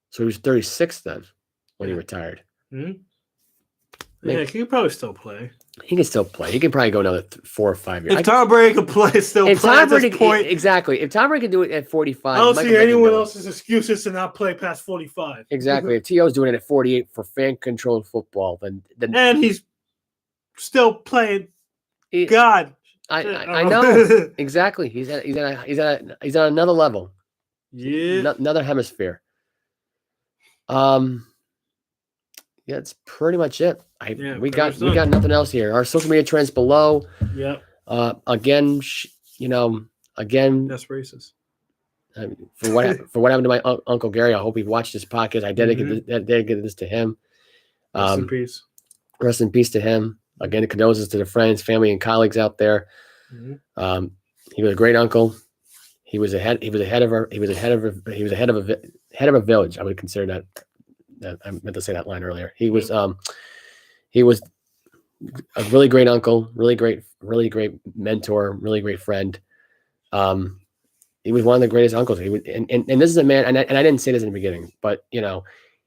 So he was 36 then when he retired. Mm-hmm. Yeah, he could probably still play. He can still play. He can probably go another 4 or 5 years. If Tom Brady could play, at this point. Exactly. If Tom Brady can do it at 45. I don't see anyone else's excuses to not play past 45. Exactly. If T.O.'s doing it at 48 for fan-controlled football, then and he's still playing. God. I know. Exactly. He's on another level. Yeah. Another hemisphere. Yeah, that's pretty much it. We got nothing else here. Our social media trends below. Yep. Again, that's racist. For what happened to my Uncle Gary, I hope he watched this podcast. I dedicated this to him. Rest in peace. Rest in peace to him. Again, condolences to the friends, family, and colleagues out there. Mm-hmm. He was a great uncle. He was a head of a village. I would consider that. I meant to say that line earlier. He was a really great uncle, really great mentor, really great friend. He was one of the greatest uncles. He was, and this is a man, and I didn't say this in the beginning, but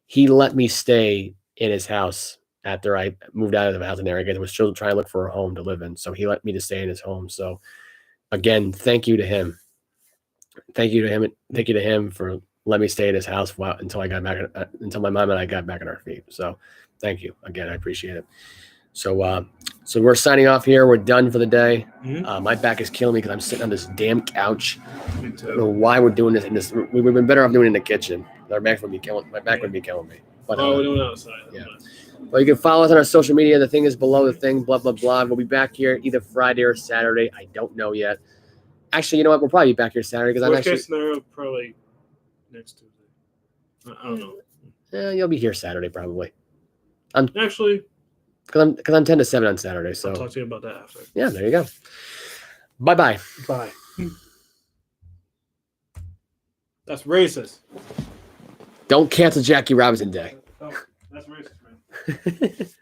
he let me stay in his house after I moved out of the housing area. I was still trying to look for a home to live in, so he let me to stay in his home. So, again, thank you to him. Thank you to him for letting me stay at his house until I got back, until my mom and I got back on our feet. So, thank you again. I appreciate it. So, so we're signing off here. We're done for the day. Mm-hmm. My back is killing me because I'm sitting on this damn couch. I don't know why we're doing this. We've been better off doing it in the kitchen. My back would be killing me. But, we're doing it outside. Yeah. Well, you can follow us on our social media. The thing is below the thing, blah, blah, blah. We'll be back here either Friday or Saturday. I don't know yet. Actually, you know what? We'll probably be back here Saturday because Worst case scenario, probably next Tuesday. I don't know. Yeah, you'll be here Saturday probably. Actually, because I'm 10 to 7 on Saturday. So I'll talk to you about that after. Yeah, there you go. Bye. Bye. That's racist. Don't cancel Jackie Robinson Day. Oh, that's racist, man.